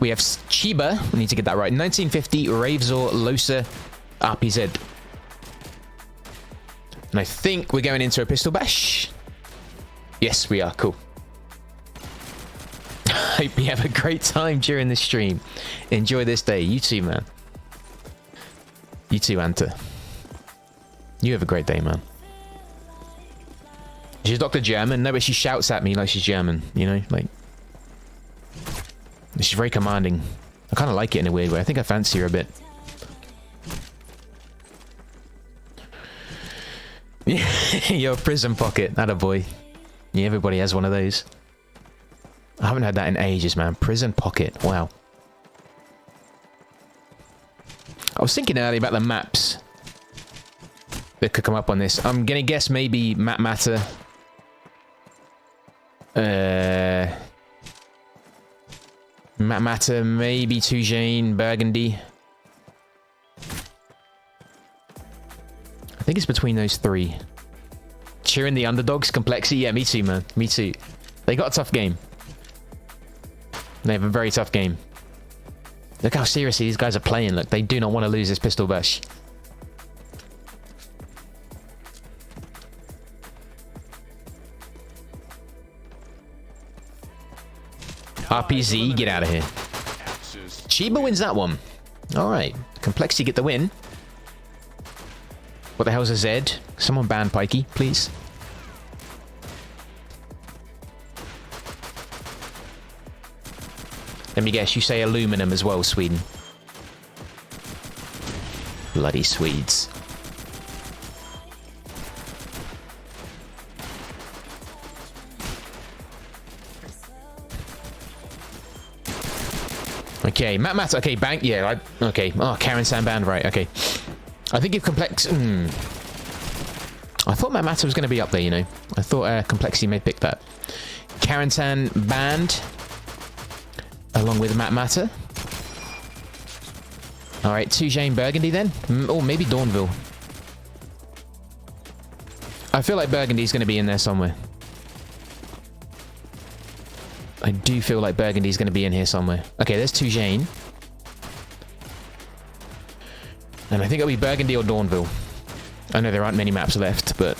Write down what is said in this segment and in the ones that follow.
We have Chiba. We need to get that right. 1950, Ravesor, Losa, RPZ. And I think we're going into a pistol bash. Yes, we are. Cool. Hope you have a great time during this stream. Enjoy this day. You too, man. You too, Anta. You have a great day, man. She's Dr. German. No, but she shouts at me like she's German, you know? Like, she's very commanding. I kind of like it in a weird way. I think I fancy her a bit. Your prison pocket. Atta boy. Yeah, everybody has one of those. I haven't had that in ages, man. Prison pocket. Wow. I was thinking earlier about the maps that could come up on this. I'm gonna guess maybe Map Matter. Map Matter, maybe Toujane, Burgundy. I think it's between those three. Cheering the underdogs, KOMPLEKSiii. Yeah, me too, man. Me too. They got a tough game. They have a very tough game. Look how seriously these guys are playing. Look, they do not want to lose this pistol bash. RPZ, get out of here. Chiba wins that one. Alright. KOMPLEKSiii get the win. What the hell's a Z? Someone ban Pikey, please. Let me guess, you say aluminum as well, Sweden. Bloody Swedes. Okay, Matt. Okay, bank. Yeah, okay. Oh, Karen San banned, right? Okay. I think if I thought Matt Matter was going to be up there, you know. I thought KOMPLEKSiii may pick that. Karen San banned. Along with Matt Matter. Alright, Toujane Burgundy then. Or maybe Dawnville. I feel like Burgundy's going to be in there somewhere. I do feel like Burgundy's going to be in here somewhere. Okay, there's Toujane. And I think it'll be Burgundy or Dawnville. I know there aren't many maps left, but...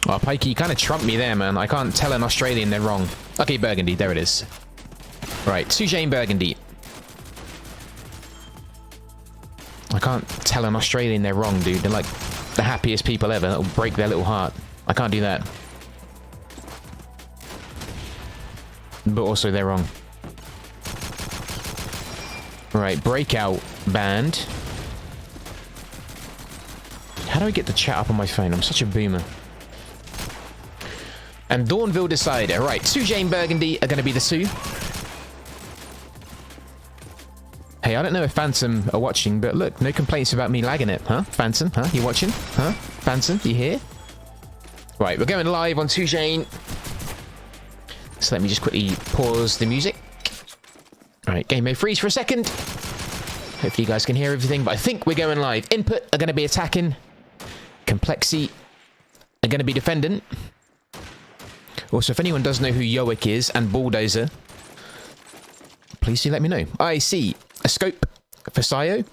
Oh, Pikey, you kind of trumped me there, man. I can't tell an Australian they're wrong. Okay, Burgundy, there it is. Right, Toujane Burgundy. I can't tell an Australian they're wrong, dude. They're like the happiest people ever. That'll break their little heart. I can't do that. But also, they're wrong. Right, Breakout banned. How do I get the chat up on my phone? I'm such a boomer. And Dawnville Decider. Right, Toujane Burgundy are going to be the Sioux. Hey, I don't know if Phantom are watching, but look, no complaints about me lagging it, huh? Phantom, huh? You watching? Huh? Phantom, you here? Right, we're going live on Toujane. So let me just quickly pause the music. Alright, game may freeze for a second. Hopefully you guys can hear everything, but I think we're going live. Input are going to be attacking. KOMPLEKSiii are going to be defending. Also, if anyone does know who Yoic is and Bulldozer, please do let me know. I see a scope for Sayo,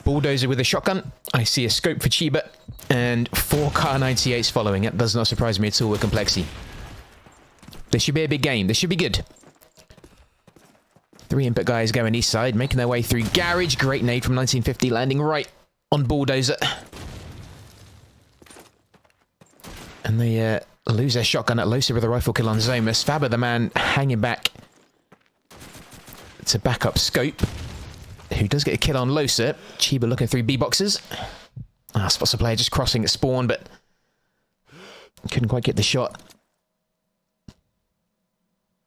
Bulldozer with a shotgun. I see a scope for Chiba, and 4 Kar98s following. It does not surprise me at all with KOMPLEKSiii. This should be a big game. This should be good. 3 input guys going east side, making their way through Garage. Great nade from 1950, landing right on Bulldozer. And they lose their shotgun at Losa with a rifle kill on Zomus. Fabber, the man, hanging back to back up Scope, who does get a kill on Losa. Chiba looking through B-boxes. Spots a player just crossing at spawn, but couldn't quite get the shot.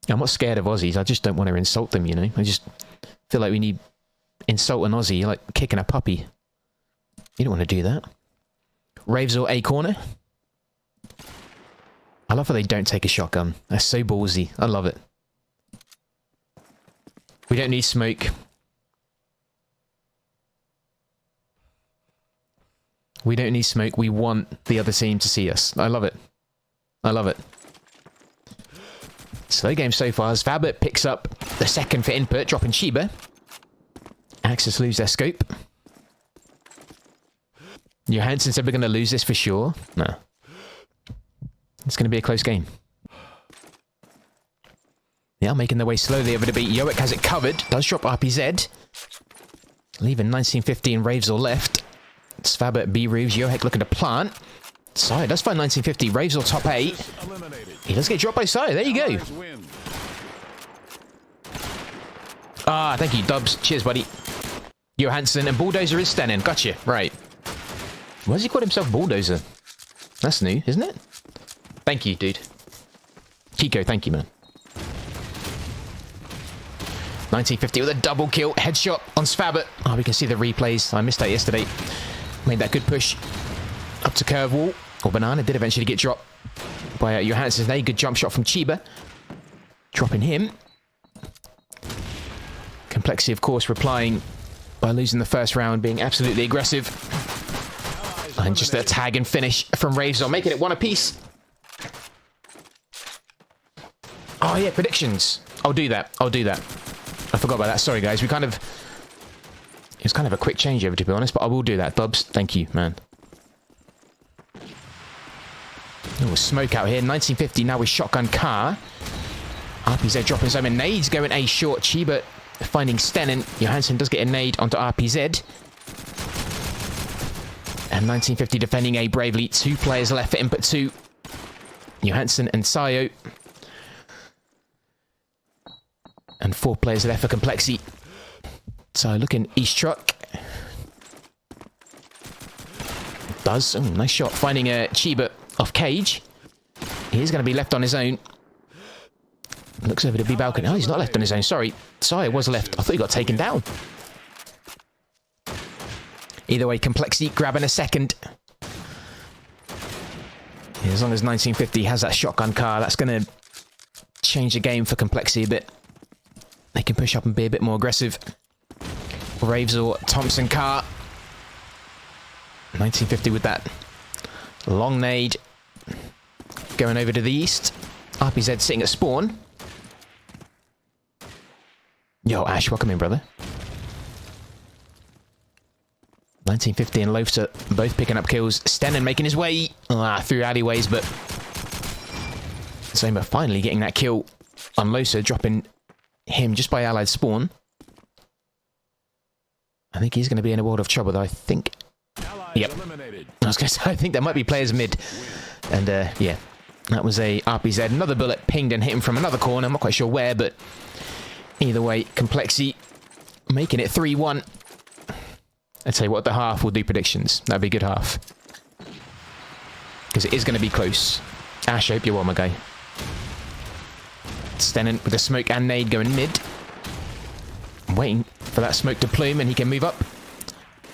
I'm not scared of Aussies. I just don't want to insult them, you know. I just feel like we need insult an Aussie, like kicking a puppy. You don't want to do that. Raves or A corner. I love how they don't take a shotgun. That's so ballsy. I love it. We don't need smoke. We don't need smoke. We want the other team to see us. I love it. I love it. Slow game so far as Fabit picks up the second for input, dropping Chiba. Axis lose their scope. Johansson said we're going to lose this for sure. No. It's going to be a close game. Yeah, making their way slowly over to beat. Yoick has it covered. Does drop RPZ. Leaving 1950 and Raves all left. Svabert, B-Roofs, Yoick looking to plant. Sire does find 1950. Raves all top 8. He does get dropped by Sire. There you go. Ah, thank you, Dubs. Cheers, buddy. Johansson and Bulldozer is Stenin. Gotcha. Right. Why does he call himself Bulldozer? That's new, isn't it? Thank you, dude. Kiko, thank you, man. 1950 with a double kill. Headshot on Svabert. Oh, we can see the replays. I missed that yesterday. Made that good push. Up to curve wall. Or Banana did eventually get dropped by Johansson. A good jump shot from Chiba. Dropping him. KOMPLEKSiii, of course, replying by losing the first round, being absolutely aggressive. And just a tag and finish from Ravezor, making it 1 apiece. Oh, yeah, predictions. I'll do that. I'll do that. I forgot about that. Sorry, guys. It was kind of a quick changeover, to be honest, but I will do that. Dubs, thank you, man. Oh, smoke out here. 1950 now with shotgun car. RPZ dropping some nades, going A short. Chiba finding Stenin. Johansson does get a nade onto RPZ. And 1950 defending A bravely. 2 players left for input 2. Johansson and Sayo. And 4 players left for KOMPLEKSiii. So looking east truck. Does. Oh, nice shot. Finding a Chiba off cage. He's going to be left on his own. Looks over to B balcony. Oh, he's not left on his own. Sorry. Sayo was left. I thought he got taken down. Either way, KOMPLEKSiii grabbing a second. Yeah, as long as 1950 has that shotgun car, that's going to change the game for KOMPLEKSiii a bit. They can push up and be a bit more aggressive. Raves or Thompson car. 1950 with that long nade. Going over to the east. RPZ sitting at spawn. Yo, Ash, welcome in, brother. 1950 and Loafter both picking up kills. Stenin making his way through alleyways, but Zoma finally getting that kill on Losa, dropping him just by allied spawn. I think he's going to be in a world of trouble, though. I think... Yep. I was going to say, I think there might be players mid. And, yeah. That was a RPZ. Another bullet pinged and hit him from another corner. I'm not quite sure where, but... Either way, KOMPLEKSiii making it 3-1. I'd say what the half will do predictions. That'd be a good half. Because it is going to be close. Ash, I hope you're well, my guy. Stenin with a smoke and nade going mid. Waiting for that smoke to plume and he can move up.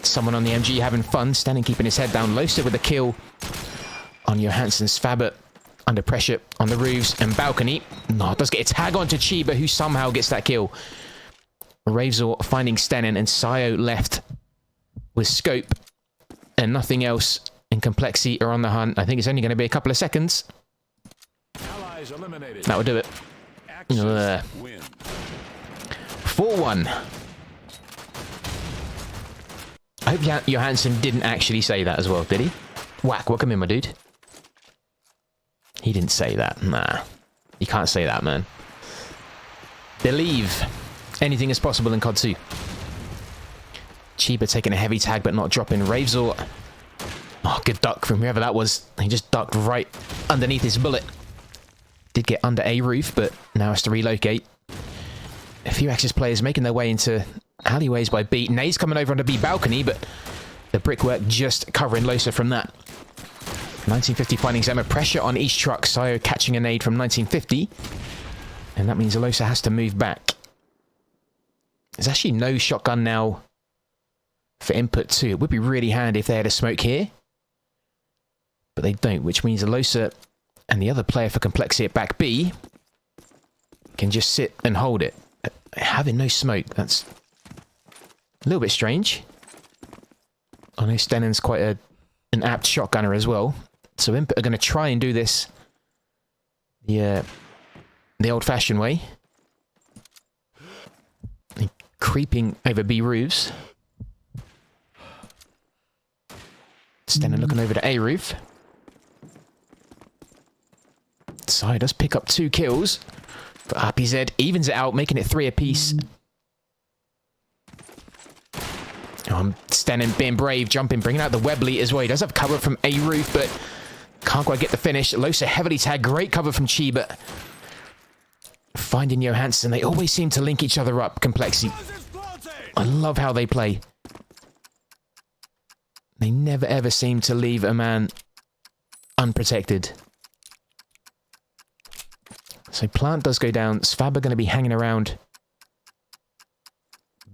Someone on the MG having fun. Stenin keeping his head down. Losa with a kill on Johansson. Svabert under pressure on the roofs and balcony. No, it does get a tag onto Chiba, who somehow gets that kill. Ravezor finding Stenin and Sayo left with scope and nothing else. And KOMPLEKSiii are on the hunt. I think it's only going to be a couple of seconds. That will do it. 4-1. I hope Johansson didn't actually say that as well, did he? Whack, welcome in, my dude. He didn't say that. Nah. You can't say that, man. Believe. Anything is possible in COD 2. Chiba taking a heavy tag but not dropping. Ravezor. Oh, good duck from whoever that was. He just ducked right underneath his bullet. Did get under a roof, but now has to relocate. A few Axis players making their way into alleyways by B. Nade's coming over on the B balcony, but the brickwork just covering Losa from that. 1950 finding Zema. Pressure on each truck. Sayo catching a nade from 1950. And that means Losa has to move back. There's actually no shotgun now for input 2. It would be really handy if they had a smoke here. But they don't, which means Losa and the other player for KOMPLEKSiii at back B can just sit and hold it. Having no smoke, that's a little bit strange. I know Stenin's quite a an apt shotgunner as well. So Input are going to try and do this the old-fashioned way. Creeping over B roofs. Stenner looking over to A roof. So does pick up 2 kills. But RPZ evens it out, making it 3 apiece. Stenner being brave, jumping, bringing out the Webley as well. He does have cover from A roof, but can't quite get the finish. Losa heavily tagged. Great cover from Chiba. Finding Johansson. They always seem to link each other up, KOMPLEKSiii. I love how they play. They never ever seem to leave a man unprotected. So Plant does go down. Svab are going to be hanging around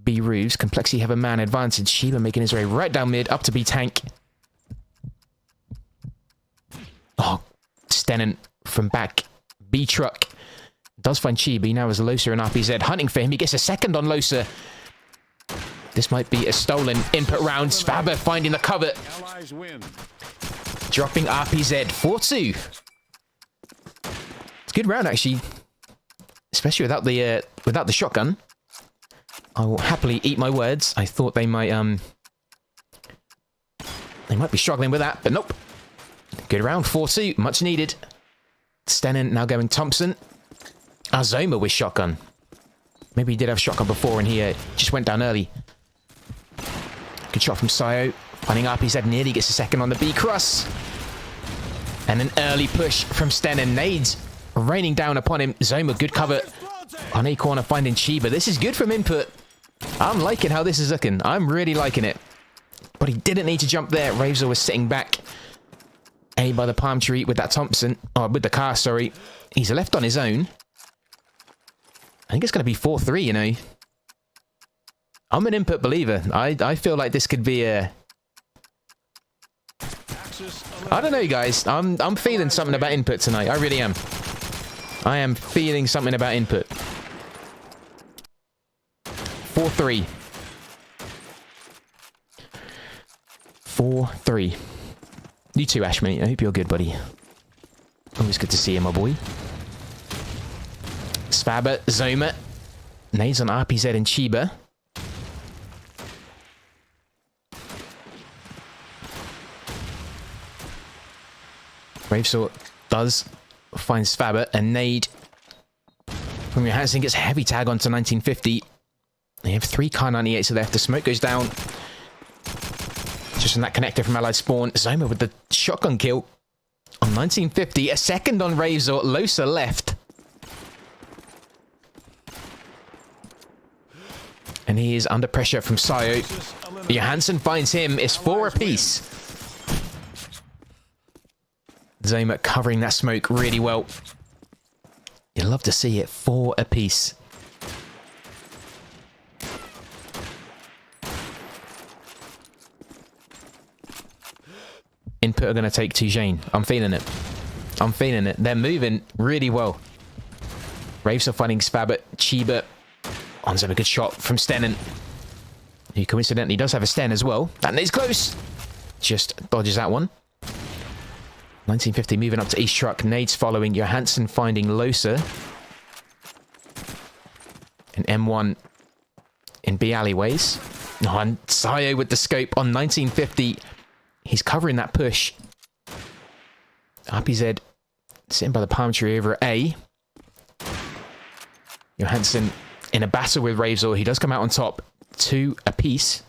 B roofs. KOMPLEKSiii have a man advantage. Shiba making his way right down mid, up to B tank. Oh, Stennon from back B truck. Does find Chibi now as Losa and RPZ hunting for him. He gets a second on Losa. This might be a stolen Input round. Svabber finding the cover. Dropping RPZ 4-2. It's a good round actually. Especially without the shotgun. I will happily eat my words. I thought they might be struggling with that, but nope. Good round, 4-2, much needed. Stennon now going Thompson. Azoma with shotgun. Maybe he did have shotgun before and he just went down early. Good shot from Sayo. Finding RPZ nearly gets a second on the B cross. And an early push from Stennon. Nades raining down upon him. Zoma, good cover on A corner, finding Chiba. This is good from Input. I'm liking how this is looking. I'm really liking it. But he didn't need to jump there. Raveser was sitting back. A by the palm tree with that Thompson. Oh, with the car, sorry. He's left on his own. I think it's going to be 4-3, you know. I'm an Input believer. I feel like this could be a... I don't know, guys. I'm feeling something about Input tonight. I really am. I am feeling something about Input. 4-3. 4-3. You too, Ash, mate. I hope you're good, buddy. Always good to see you, my boy. Svabber, Zoma. Nades on RPZ and Chiba. Bravesort does find Svabber, and Nade from Johansson gets a heavy tag onto 1950. They have 3 Car 98s left. The smoke goes down. Just from that connector from Allied Spawn. Zoma with the shotgun kill on 1950. A second on Razor. Losa left. And he is under pressure from Sayo. Johansson finds him. It's 4 apiece. Zoma covering that smoke really well. You'd love to see it. 4 apiece. Input are going to take Tujane. I'm feeling it. I'm feeling it. They're moving really well. Raves are finding Svabber. Chiba on a good shot from Stennon, who coincidentally does have a Sten as well. That is close. Just dodges that one. 1950 moving up to East Truck. Nades following. Johansson finding Losa. And M1 in B alleyways. Oh, and Sayo with the scope on 1950. He's covering that push. RPZ sitting by the palm tree over at A. Johansson in a battle with Ravesor. He does come out on top. 2 apiece.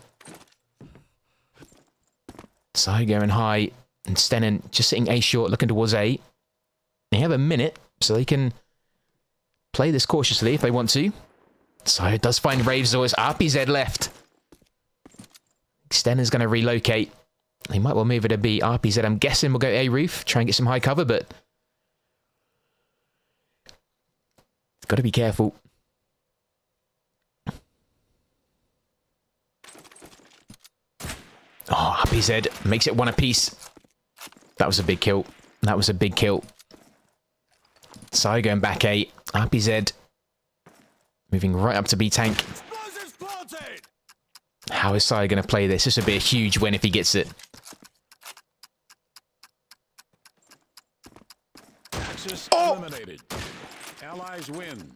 Sayo going high. And Stennon just sitting A short, looking towards A. They have a minute, so they can play this cautiously if they want to. Sayo does find Ravesor. RPZ left. Stennon's going to relocate. He might well move it to B. RPZ, I'm guessing, will go A roof. Try and get some high cover, but... got to be careful. Oh, RPZ makes it 1 apiece. That was a big kill. That was a big kill. Sai going back A. RPZ moving right up to B tank. How is Sai going to play this? This would be a huge win if he gets it. Axis eliminated. Allies win.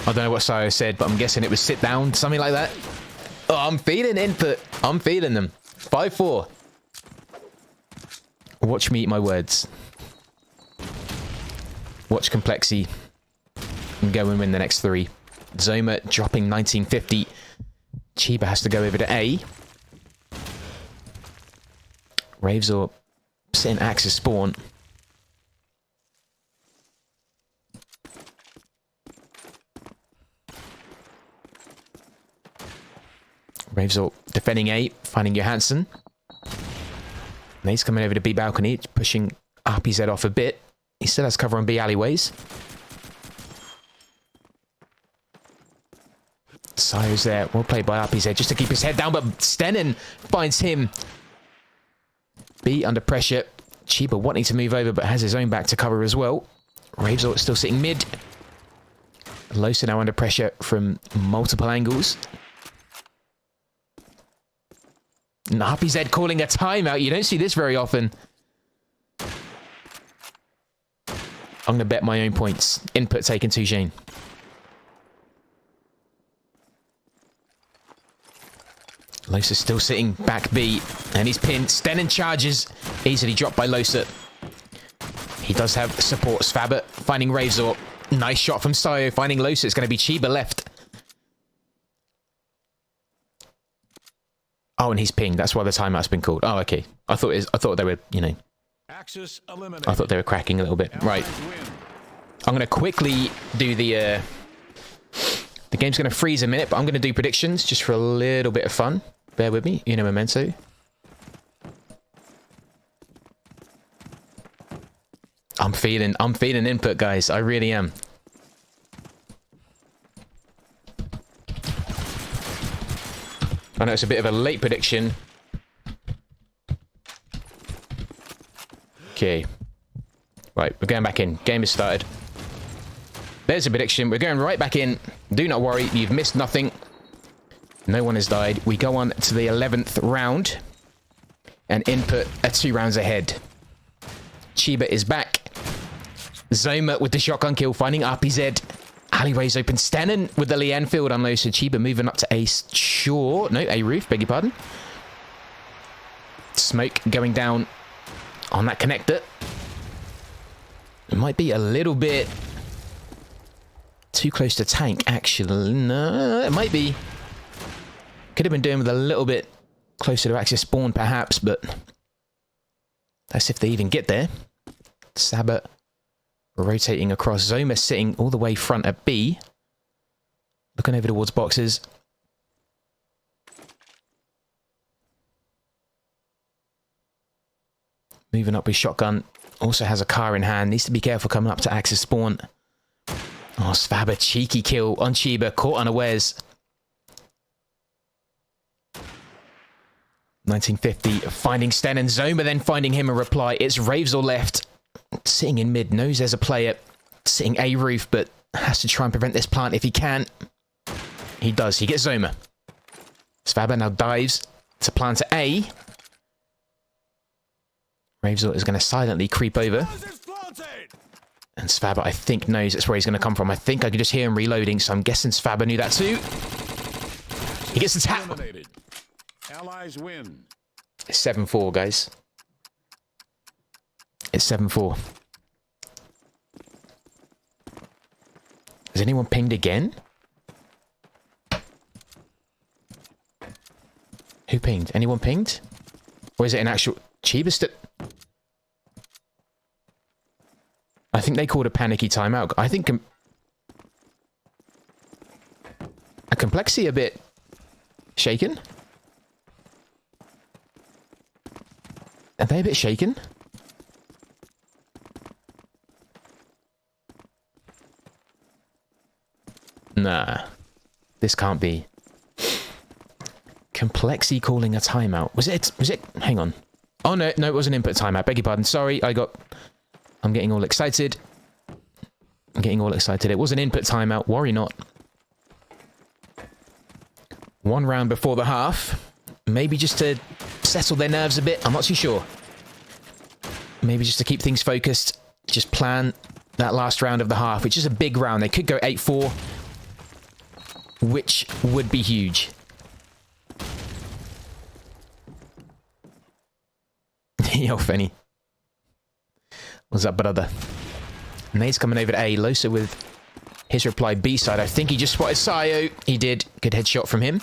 I don't know what Sayo said, but I'm guessing it was sit down, something like that. Oh, I'm feeling input. I'm feeling them. 5-4. Watch me eat my words. Watch KOMPLEKSiii and go and win the next 3. Zoma dropping 1950. Chiba has to go over to A. Ravesor sitting Axis spawn. Ravesor defending A, finding Johansson. And he's coming over to B balcony, pushing RPZ off a bit. He still has cover on B alleyways. Sayo's there, well played by RPZ just to keep his head down, but Stenin finds him. B under pressure. Chiba wanting to move over, but has his own back to cover as well. Ravesor still sitting mid. Losa now under pressure from multiple angles. And RPZ calling a timeout. You don't see this very often. I'm going to bet my own points. Input taken to Jane. Losa's still sitting back B, and he's pinned. Stenin charges, easily dropped by Losa. He does have support. Svaber finding Ravesor. Nice shot from Sayo, finding Losa. It's going to be Chiba left. Oh, and he's pinged. That's why the timeout's been called. Oh, okay. I thought they were, you know. Axis I eliminated. thought they were cracking a little bit. Right. I'm going to quickly do the game's going to freeze a minute, but I'm going to do predictions just for a little bit of fun. Bear with me. You know, memento. I'm feeling input, guys. I really am. I know it's a bit of a late prediction. Okay. Right, we're going back in. Game has started. There's a prediction. We're going right back in. Do not worry. You've missed nothing. No one has died. We go on to the 11th round. And input are 2 rounds ahead. Chiba is back. Zoma with the shotgun kill, finding RPZ. Alleyways open. Stenin with the Lee Enfield unloaded. So Chiba moving up to Ace. Sure. No, A roof. Beg your pardon. Smoke going down on that connector. It might be a little bit too close to tank, actually. No, it might be. Could have been doing with a little bit closer to Axis spawn, perhaps, but that's if they even get there. Sabat rotating across. Zoma sitting all the way front at B. Looking over towards boxes. Moving up with shotgun. Also has a car in hand. Needs to be careful coming up to Axis spawn. Oh, Svaber, cheeky kill on Chiba. Caught unawares. 1950. Finding Stenin. Zoma then finding him a reply. It's Ravesor left. Sitting in mid. Knows there's a player. Sitting A roof, but has to try and prevent this plant if he can. He does. He gets Zoma. Svaber now dives to plant at A. Ravesor is going to silently creep over. And Svaber, I think, knows that's where he's going to come from. I think I could just hear him reloading, so I'm guessing Svaber knew that too. He gets the tap. Allies win. It's 7-4, guys. It's 7-4. Has anyone pinged again? Who pinged? Anyone pinged? Or is it an actual... Chiba I think they called a panicky timeout. I think a KOMPLEKSiii a bit shaken. Are they a bit shaken? Nah. This can't be. KOMPLEKSiii calling a timeout. Was it? Hang on. Oh, no, it was an input timeout. Beg your pardon. Sorry, I'm getting all excited. It was an input timeout. Worry not. 1 round before the half. Maybe just to settle their nerves a bit. I'm not too sure. Maybe just to keep things focused, just plan that last round of the half, which is a big round. They could go 8-4, which would be huge. Yo, Fenny. What's up, brother? Nate's coming over to A. Losa with his reply B side. I think he just spotted Sayo. He did. Good headshot from him.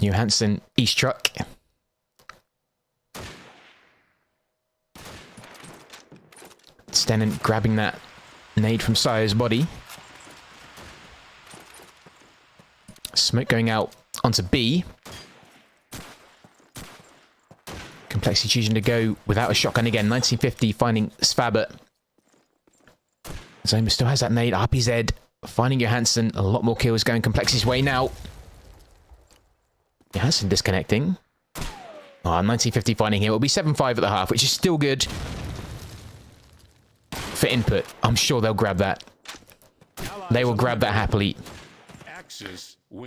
Johansson, East truck. Stennen grabbing that nade from Sayo's body. Smoke going out onto B. KOMPLEKSiii choosing to go without a shotgun again. 1950 finding Svabat. Zoma still has that nade. RPZ finding Johansson. A lot more kills going KOMPLEKSiii's way now. Johansson disconnecting. 1950 finding him. It'll be 7-5 at the half, which is still good for input. I'm sure they'll grab that. They will grab that happily.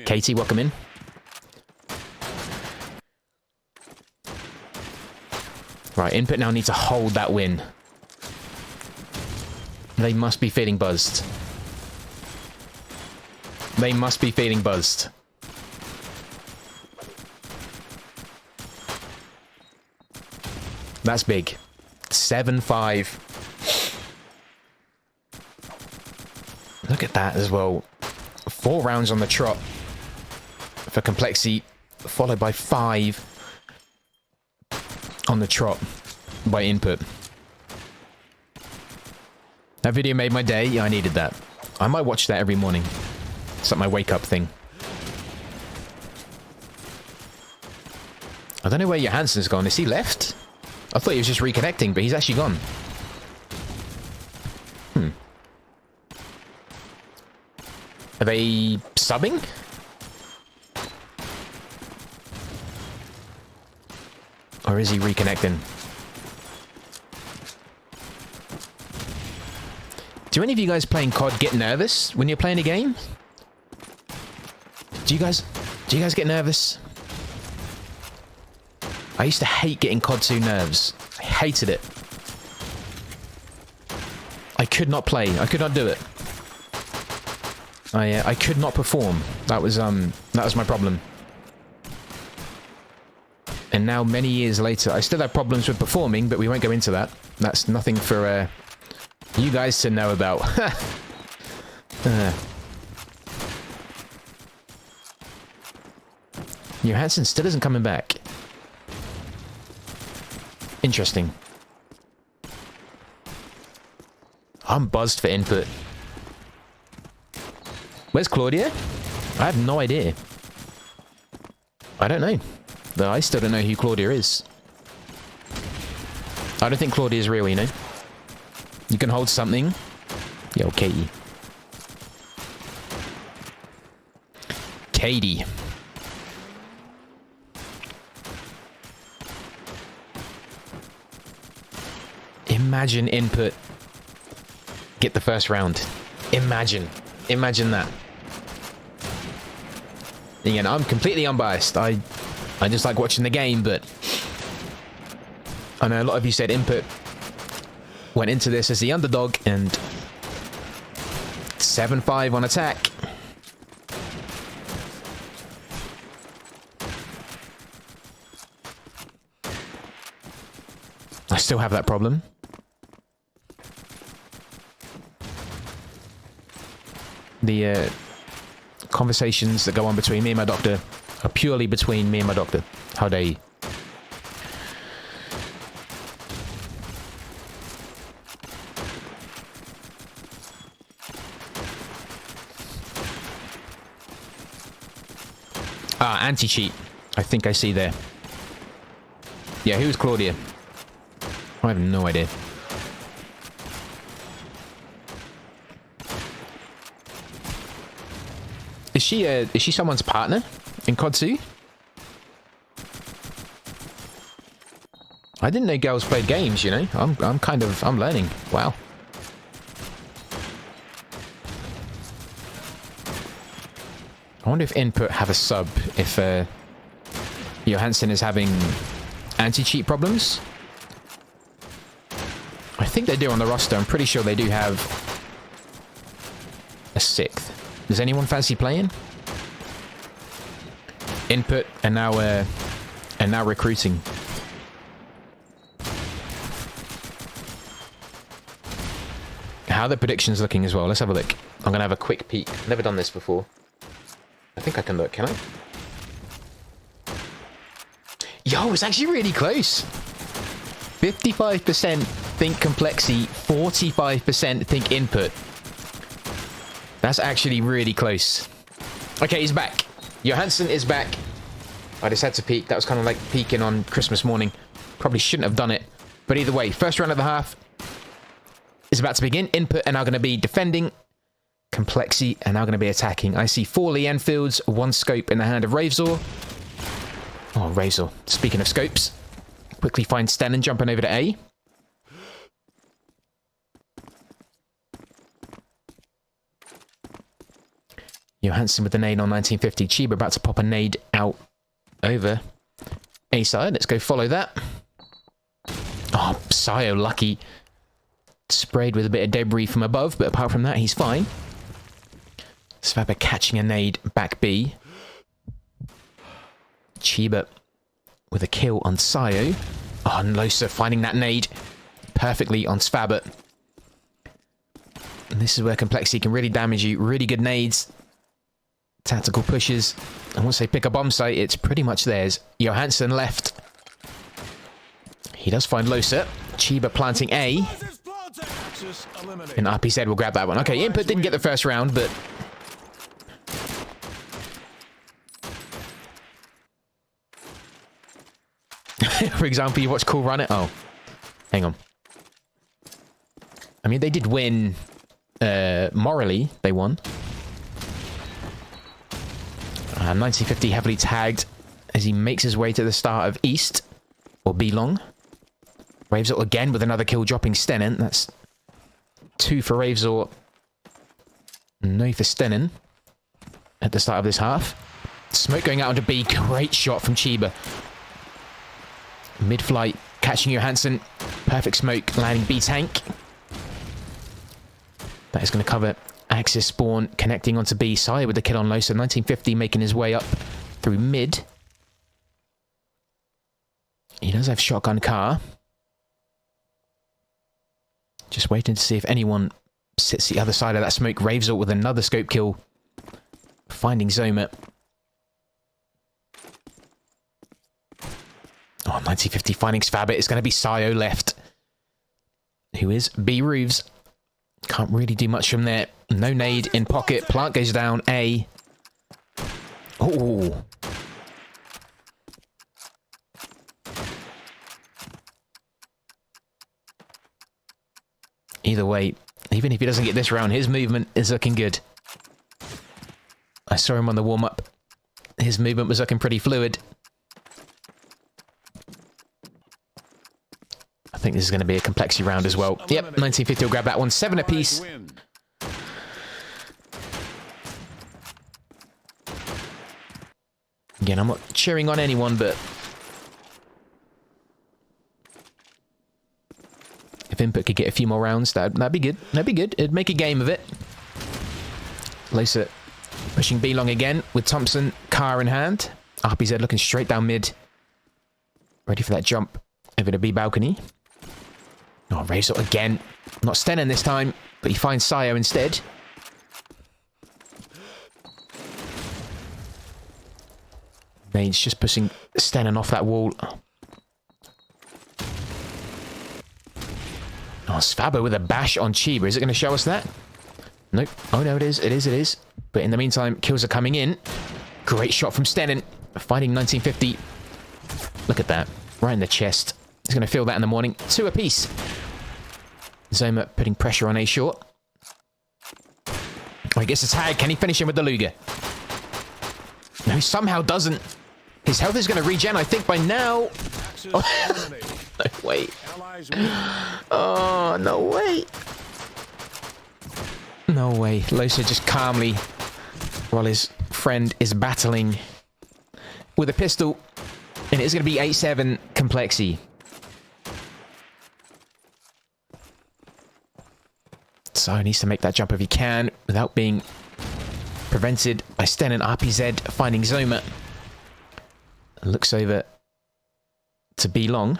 Katie, welcome in. Right, input now need to hold that win. They must be feeling buzzed. They must be feeling buzzed. That's big. 7-5. Look at that as well. 4 rounds on the trot for KOMPLEKSiii, followed by 5 on the trot by input. That video made my day. Yeah, I needed that. I might watch that every morning. It's like my wake-up thing. I don't know where Johansson's gone. Is he left? I thought he was just reconnecting, but he's actually gone. Are they subbing? Or is he reconnecting? Do any of you guys playing COD get nervous when you're playing a game? Do you guys get nervous? I used to hate getting COD 2 nerves. I hated it. I could not play. I could not do it. I could not perform. That was my problem. And now, many years later, I still have problems with performing, but we won't go into that. That's nothing for you guys to know about. Johansson still isn't coming back. Interesting. I'm buzzed for input. Where's Claudia? I have no idea. I don't know. Though I still don't know who Claudia is. I don't think Claudia is real, you know? You can hold something. Yo, Katie. Katie. Imagine input. Get the first round. Imagine. Imagine that. Again, I'm completely unbiased. I just like watching the game, but I know a lot of you said input went into this as the underdog, and 7-5 on attack. I still have that problem. The conversations that go on between me and my doctor are purely between me and my doctor. How dare you? Ah, anti-cheat. I think I see there. Yeah, who's Claudia? I have no idea. Is she someone's partner in COD 2? I didn't know girls played games, you know. I'm learning. Wow. I wonder if Input have a sub if Johansson is having anti-cheat problems. I think they do on the roster. I'm pretty sure they do have a 6th. Does anyone fancy playing? Input and now recruiting. How are the predictions looking as well? Let's have a look. I'm gonna have a quick peek. Never done this before. I think I can look. Can I? Yo, it's actually really close. 55% think KOMPLEKSiii, 45% think Input. That's actually really close. Okay, he's back. Johansson is back. I just had to peek. That was kind of like peeking on Christmas morning. Probably shouldn't have done it. But either way, first round of the half is about to begin. Input are now going to be defending. KOMPLEKSiii are now going to be attacking. I see 4 Lee Enfields, 1 scope in the hand of Ravesor. Oh, Ravesor. Speaking of scopes, quickly find Stennen jumping over to A. Johansson with the nade on 1950. Chiba about to pop a nade out over A side. Let's go follow that. Oh, Sayo lucky. Sprayed with a bit of debris from above, but apart from that, he's fine. Svaba catching a nade back B. Chiba with a kill on Sayo. Oh, and Losa finding that nade perfectly on Svaba. And this is where KOMPLEKSiii can really damage you. Really good nades. Tactical pushes. And once they pick a bomb site, it's pretty much theirs. Johansson left. He does find Losa. Chiba planting A. And RPZ will grab that one. Okay, Input didn't get the first round, but... For example, you watch Cool Run It. Oh, hang on. I mean, they did win. Morally, they won. 1950 heavily tagged as he makes his way to the start of East. Or B-Long. Ravesor again with another kill dropping Stennen. That's 2 for Ravesor. No for Stennen. At the start of this half. Smoke going out onto B. Great shot from Chiba. Mid-flight, catching Johansson. Perfect smoke, landing B-Tank. That is going to cover Axis spawn, connecting onto B. Sai with the kill on Losa. 1950 making his way up through mid. He does have shotgun car. Just waiting to see if anyone sits the other side of that smoke. Ravesor with another scope kill. Finding Zoma. Oh, 1950 finding Svaba. It's going to be Sayo left. Who is B Roofs. Can't really do much from there. No nade in pocket. Plant goes down. A. Oh. Either way, even if he doesn't get this round, his movement is looking good. I saw him on the warm-up. His movement was looking pretty fluid. I think this is going to be a KOMPLEKSiii round as well. Yep, 1950 will grab that one. 7 apiece. Again, I'm not cheering on anyone, but if Input could get a few more rounds, that'd be good. That'd be good. It'd make a game of it. Losa pushing B long again with Thompson, car in hand. RPZ looking straight down mid. Ready for that jump over to B balcony. Oh, Ravesor again. Not Stennen this time, but he finds Sayo instead. Nade's just pushing Stennen off that wall. Oh, Svaba with a bash on Chiba. Is it going to show us that? Nope. Oh, no, it is. It is, it is. But in the meantime, kills are coming in. Great shot from Stennen. Finding 1950. Look at that. Right in the chest. He's going to feel that in the morning. 2 apiece. Zoma putting pressure on A short. Oh, he gets a tag. Can he finish him with the Luger? No, he somehow doesn't. His health is going to regen, I think, by now. Oh, no, wait. Oh, no, wait. No way. Losa just calmly, while his friend is battling with a pistol. And it's going to be 8-7 KOMPLEKSiii. So he needs to make that jump if he can without being prevented by Sten and RPZ finding Zoma. Looks over to B long.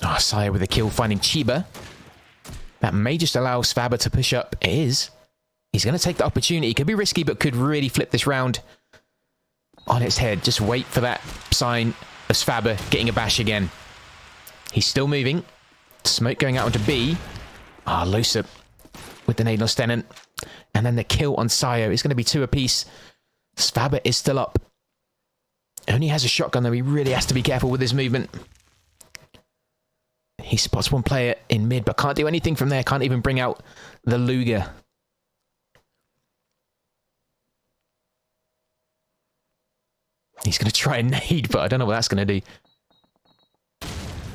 Oh, Saya with a kill finding Chiba. That may just allow Svabber to push up. It is. He's going to take the opportunity. Could be risky, but could really flip this round on its head. Just wait for that sign of Svabber getting a bash again. He's still moving. Smoke going out onto B. Ah, Losa with the nade on Stenen. And then the kill on Sayo is going to be 2 apiece. Svabber is still up. Only has a shotgun, though. He really has to be careful with his movement. He spots one player in mid, but can't do anything from there. Can't even bring out the Luger. He's going to try a nade, but I don't know what that's going to do.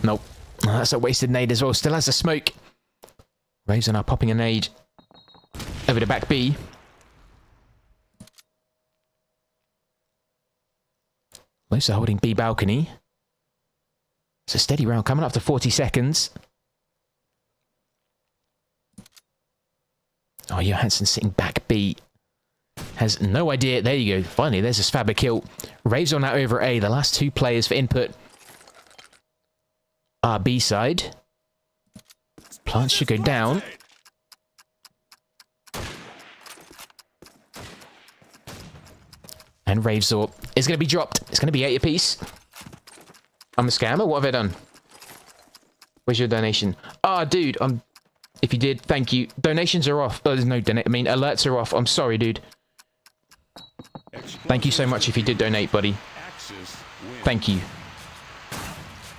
Nope. That's a wasted nade as well. Still has the smoke. Raves are now popping a nade over to back B. Losa holding B balcony. It's a steady round coming up to 40 seconds. Oh, Johansson sitting back B. Has no idea. There you go. Finally, there's a Svabber kill. Raves on that over A. The last 2 players for input are B side. Plants should go down. And Ravesor is going to be dropped. It's going to be 8 apiece. I'm a scammer? What have I done? Where's your donation? Ah, dude, if you did, thank you. Donations are off. Oh, there's no donate. I mean, alerts are off. I'm sorry, dude. Thank you so much if you did donate, buddy. Thank you.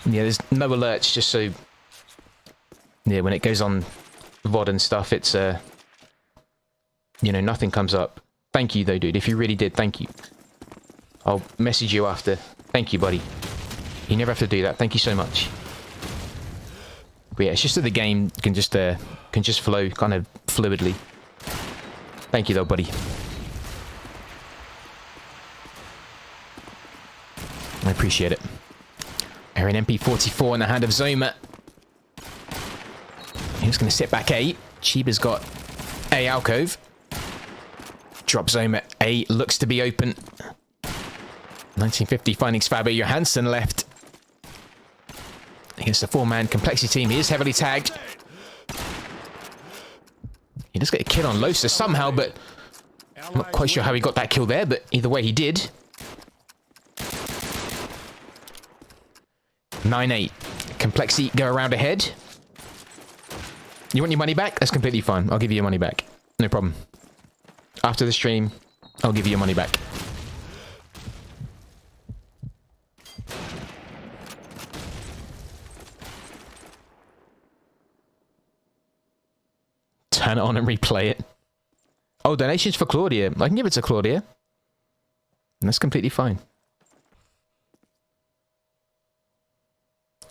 Yeah, there's no alerts, just so... Yeah, when it goes on VOD and stuff, it's, you know, nothing comes up. Thank you, though, dude. If you really did, thank you. I'll message you after. Thank you, buddy. You never have to do that. Thank you so much. But yeah, it's just that the game can just flow kind of fluidly. Thank you, though, buddy. I appreciate it. Aaron MP44 in the hand of Zoma. He's going to sit back A. Chiba's got A alcove. Drop Zoma. A looks to be open. 1950 finding Svabber. Johansson left. Against the 4-man KOMPLEKSiii team. He is heavily tagged. He does get a kill on Losa somehow, but I'm not quite sure how he got that kill there, but either way he did. 9-8. KOMPLEKSiii go around ahead. You want your money back? That's completely fine. I'll give you your money back. No problem. After the stream, I'll give you your money back. Turn it on and replay it. Oh, donations for Claudia. I can give it to Claudia. And that's completely fine.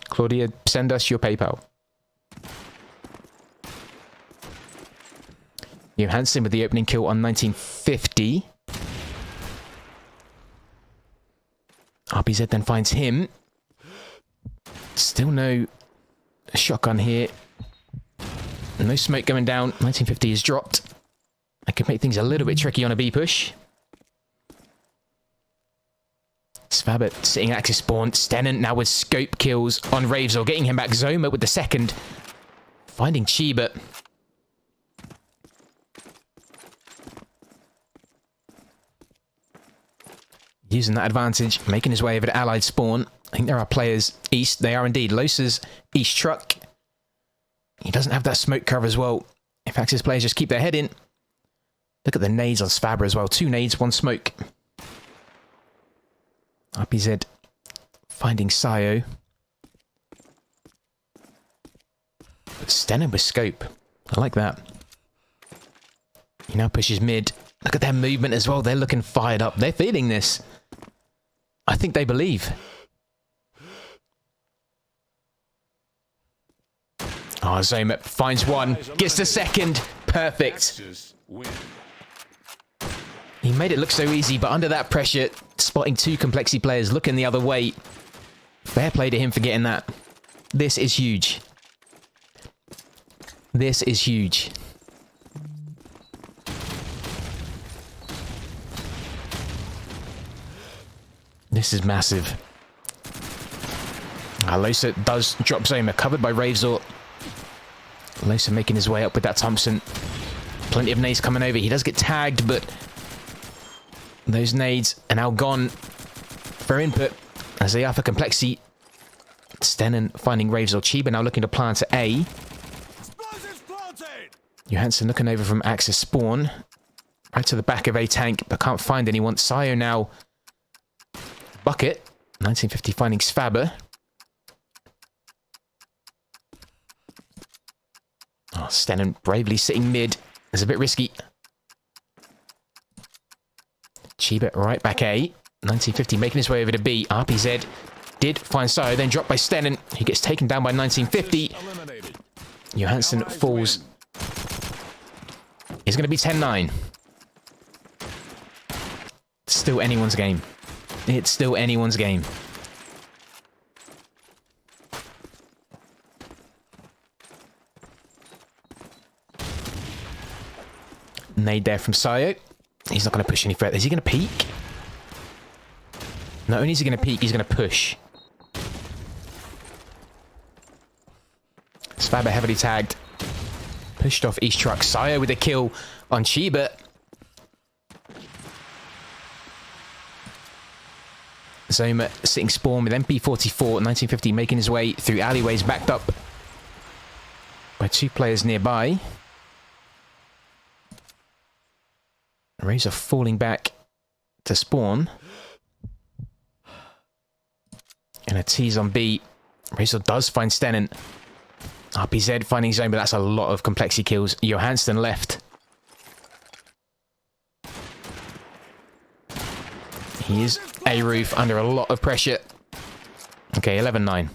Claudia, send us your PayPal. Johansson with the opening kill on 1950. RPZ then finds him. Still no shotgun here. No smoke going down. 1950 is dropped. That could make things a little bit tricky on a B push. Svabber sitting at axis spawn. Stenen now with scope kills on Ravesor, getting him back. Zoma with the second. Finding Chiba. Using that advantage, making his way over to Allied spawn. I think there are players east. They are indeed. Losa's east truck. He doesn't have that smoke cover as well. If Axis players just keep their head in. Look at the nades on Svabber as well. 2 nades, 1 smoke. RPZ finding Sayo. But Stenen with scope. I like that. He now pushes mid. Look at their movement as well. They're looking fired up. They're feeling this. I think they believe. Oh, Zoma finds one. Gets the second. Perfect. Axis win. He made it look so easy, but under that pressure, spotting two KOMPLEKSiii players looking the other way. Fair play to him for getting that. This is huge. This is huge. This is massive. Losa does drop Zoma, covered by Ravesor. Losa making his way up with that Thompson. Plenty of nades coming over. He does get tagged, but those nades are now gone for input as they are for KOMPLEKSiii. Stennen finding Ravesor. Chiba now looking to plant to A. Johansson looking over from Axis spawn. Right to the back of A tank, but can't find anyone. Sayo now. Bucket. 1950 finding Sfabber. Oh, Stennen bravely sitting mid. It's a bit risky. Chiba right back A. 1950 making his way over to B. RPZ did find Sayo, then dropped by Stennen. He gets taken down by 1950. Johansson falls. It's going to be 10-9. Still anyone's game. It's still anyone's game. Nade there from Sayo. He's not going to push any further. Is he going to peek? Not only is he going to peek, he's going to push. Sfabber heavily tagged. Pushed off East Truck. Sayo with a kill on Chiba. Zoma sitting spawn with MP44. 1950 making his way through alleyways, backed up by two players nearby. Razor falling back to spawn. And a tease on B. Razor does find Stennen. RPZ finding Zoma. That's a lot of KOMPLEKSiii kills. Johansson left. He is A roof under a lot of pressure. Okay, 11-9.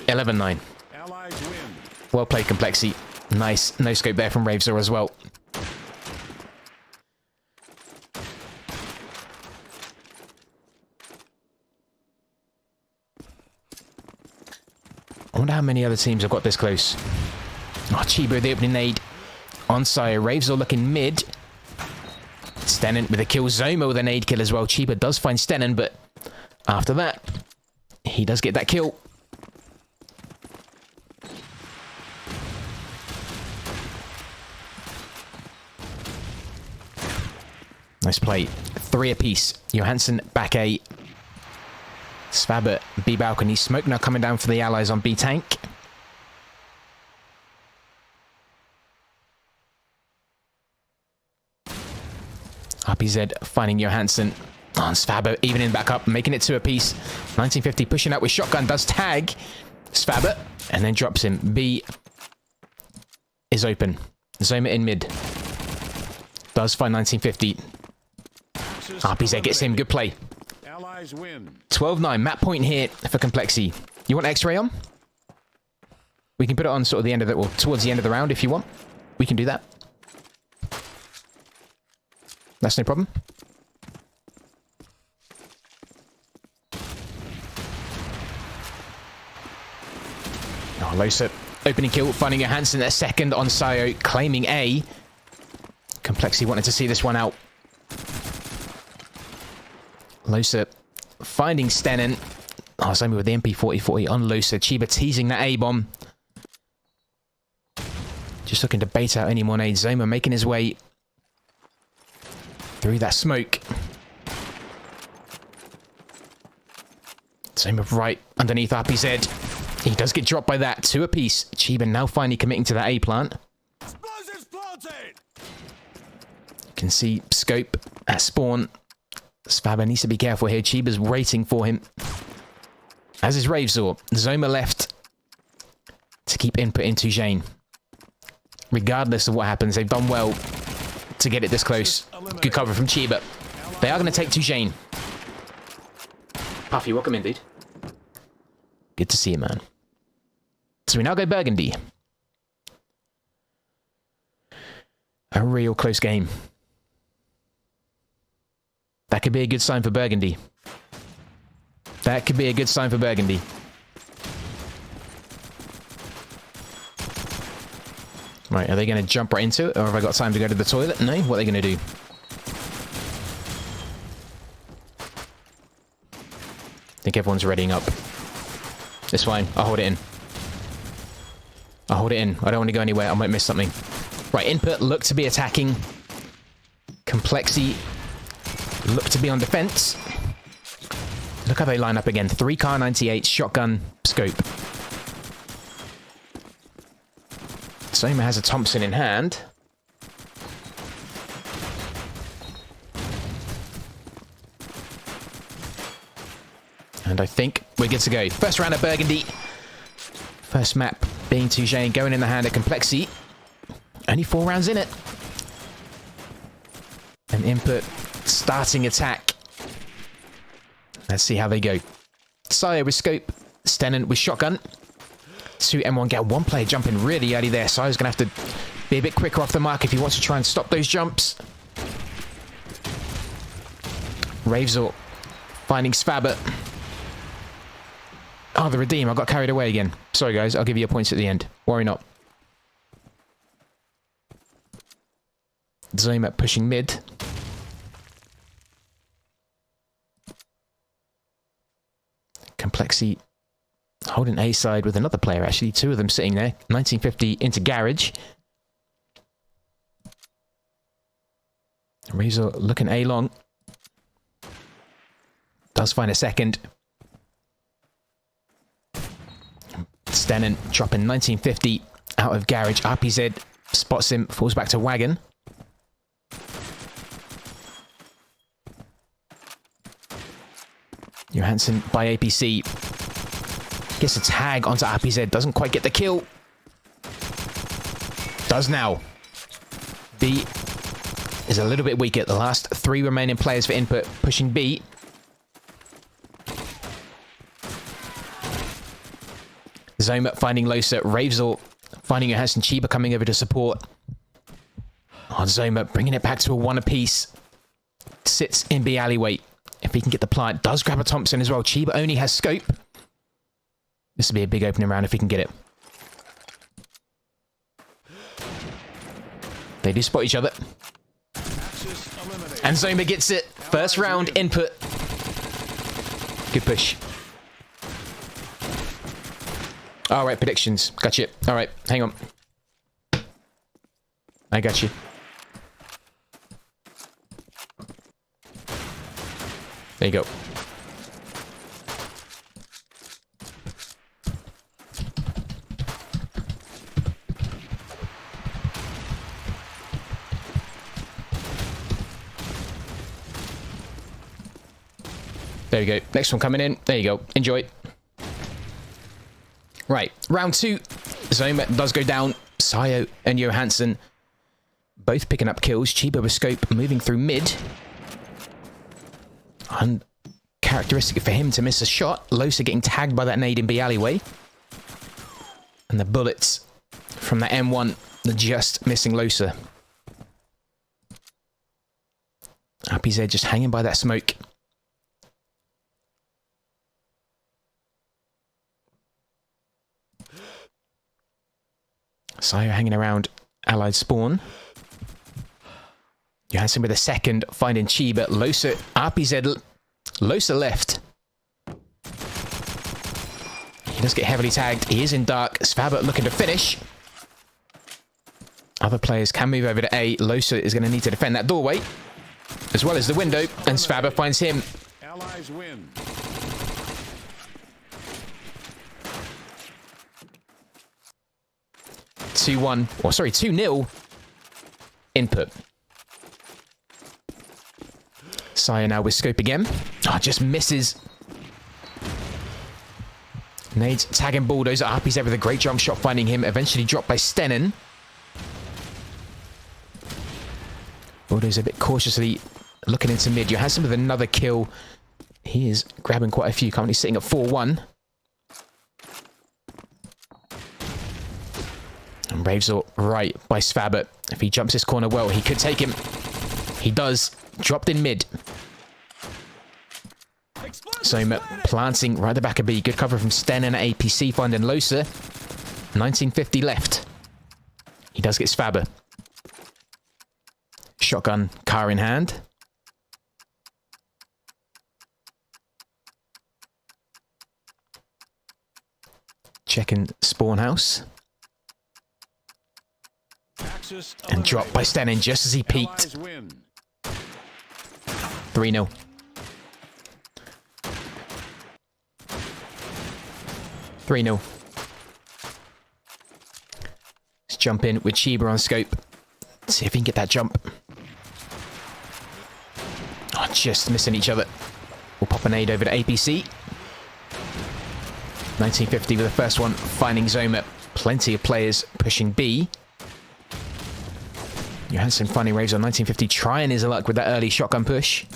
11-9. Well played, KOMPLEKSiii. Nice no scope there from Ravesor as well. I wonder how many other teams have got this close. Oh, Chiba, the opening nade on Sayo. Ravesor looking mid. Stennen with a kill. Zoma with a nade kill as well. Chiba does find Stennen, but after that, he does get that kill. Nice play. 3 apiece. Johansson back A. Sfabber, B balcony. Smoke now coming down for the allies on B tank. RPZ finding Johansson. Oh, Sfabber evening back up, making it 2 apiece. 1950 pushing out with shotgun, does tag Sfabber, and then drops him. B is open. Zoma in mid. Does find 1950. RPZ gets him, good play. 12-9, map point here for KOMPLEKSiii. You want X-ray on? We can put it on sort of the end of the, or towards the end of the round if you want. We can do that. That's no problem. Oh, Losa opening kill, finding Johansson a second on Sayo, claiming A. KOMPLEKSiii wanted to see this one out. Losa finding Stennen. Oh, Zoma with the MP40 on Losa. Chiba teasing that A-bomb. Just looking to bait out any more nades. Zoma making his way through that smoke. Zoma right underneath RPZ. He does get dropped by that. 2 apiece. Chiba now finally committing to that A plant. You can see scope at spawn. Sfabber needs to be careful here. Chiba's waiting for him. As is Ravesor. Zoma left to keep input into Jane. Regardless of what happens, they've done well to get it this close. Good cover from Chiba. They are going to take to Jane. Puffy, welcome in, dude. Good to see you, man. So we now go Burgundy. A real close game. That could be a good sign for Burgundy. That could be a good sign for Burgundy. Right, are they going to jump right into it? Or have I got time to go to the toilet? No? What are they going to do? I think everyone's readying up. It's fine. I'll hold it in. I'll hold it in. I don't want to go anywhere. I might miss something. Right, input. Look to be attacking. KOMPLEKSiii. Look to be on defense. Look how they line up again. 3 Kar 98, shotgun, scope. Zoma has a Thompson in hand. And I think we're good to go. First round of Burgundy. First map being Touché, going in the hand of KOMPLEKSiii. Only 4 rounds in it. An input starting attack. Let's see how they go. Sayo with scope. Stennen with shotgun. 2 M1 get 1 player jumping really early there. Sayo's going to have to be a bit quicker off the mark if he wants to try and stop those jumps. Ravesor finding Svabber. Oh, the redeem. I got carried away again. Sorry, guys. I'll give you your points at the end. Worry not. Zoma pushing mid. KOMPLEKSiii holding A side with another player, actually. 2 of them sitting there. 1950 into garage. Ravesor looking A long. Does find a second. Stennen dropping 1950 out of garage. RPZ spots him, falls back to wagon. Johansson by APC. Gets a tag onto RPZ. Doesn't quite get the kill. Does now. B is a little bit weaker. The last 3 remaining players for input pushing B. Zoma finding Losa. Ravesor finding Johansson. Chiba coming over to support. Oh, Zoma bringing it back to a 1 apiece. Sits in B alleyway. If he can get the plant. Does grab a Thompson as well. Chiba only has scope. This will be a big opening round if he can get it. They do spot each other. And Zoma gets it. First round input. Good push. All right, predictions. Got you. All right, hang on. I got you. There you go. There you go. Next one coming in. There you go. Enjoy. Right. Round 2. Zoma does go down. Sayo and Johansson both picking up kills. Chiba with scope moving through mid. Uncharacteristic for him to miss a shot. Losa getting tagged by that nade in B alleyway. And the bullets from that M1 are just missing Losa. RPZ just hanging by that smoke. Sayo hanging around allied spawn. Johansson with a second, finding Chiba. Losa, RPZ, Losa left. He does get heavily tagged. He is in dark. Svabber looking to finish. Other players can move over to A. Losa is going to need to defend that doorway, as well as the window, and Svabber finds him. Allies win. 2-1, or sorry, 2-0 input. Sayo now with scope again. Oh, just misses. Nades tagging Bulldozer. RPZ with a great jump shot, finding him. Eventually dropped by Stennen. Bulldozer a bit cautiously looking into mid. Johansson with another kill. He is grabbing quite a few. Currently sitting at 4-1. Ravesor right by Svabber. If he jumps this corner well, he could take him. He does. Dropped in mid. Zoma planting right at the back of B. Good cover from Sten and APC finding Losa. 1950 left. He does get Svabber. Shotgun car in hand. Checking spawn house. And dropped by Stenin just as he peeked. 3-0. Let's jump in with Chiba on scope. See if he can get that jump. Oh, just missing each other. We'll pop a nade over to APC. 1950 with the first one, finding Zoma. Plenty of players pushing B. Johansson finding Raves on 1950, trying his luck with that early shotgun push.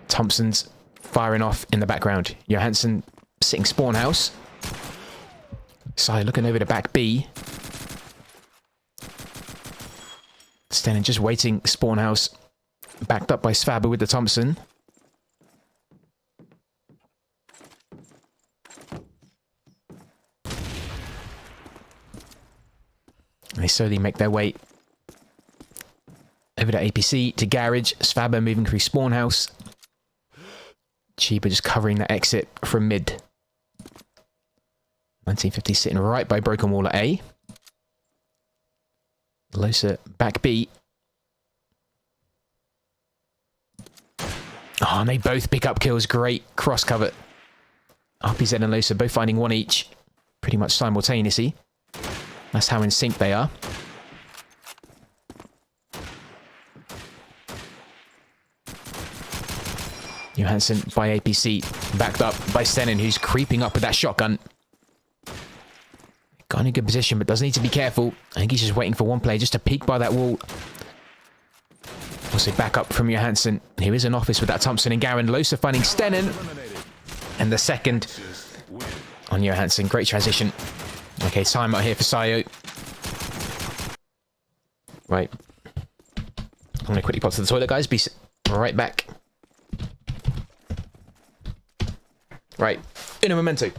Thompson's firing off in the background. Johansson sitting spawn house. Sai looking over to back B. Stenin just waiting spawn house. Backed up by Svabber with the Thompson. They slowly make their way over to APC, to garage. Svabber moving through spawn house. Chiba just covering that exit from mid. 1950 sitting right by broken wall at A. Losa back B. Oh, and they both pick up kills. Great cross cover. RPZ and Losa both finding one each. Pretty much simultaneously. That's how in sync they are. Johansson by APC, backed up by Stenin, who's creeping up with that shotgun. Got in a good position, but does need to be careful. I think he's just waiting for one player just to peek by that wall. Also back up from Johansson. Here is an office with that Thompson and Garen. Losa finding Stenin. And the second on Johansson. Great transition. Okay, time out here for Sayo. Right. I'm going to quickly pop to the toilet, guys. Be right back. Right. In a memento.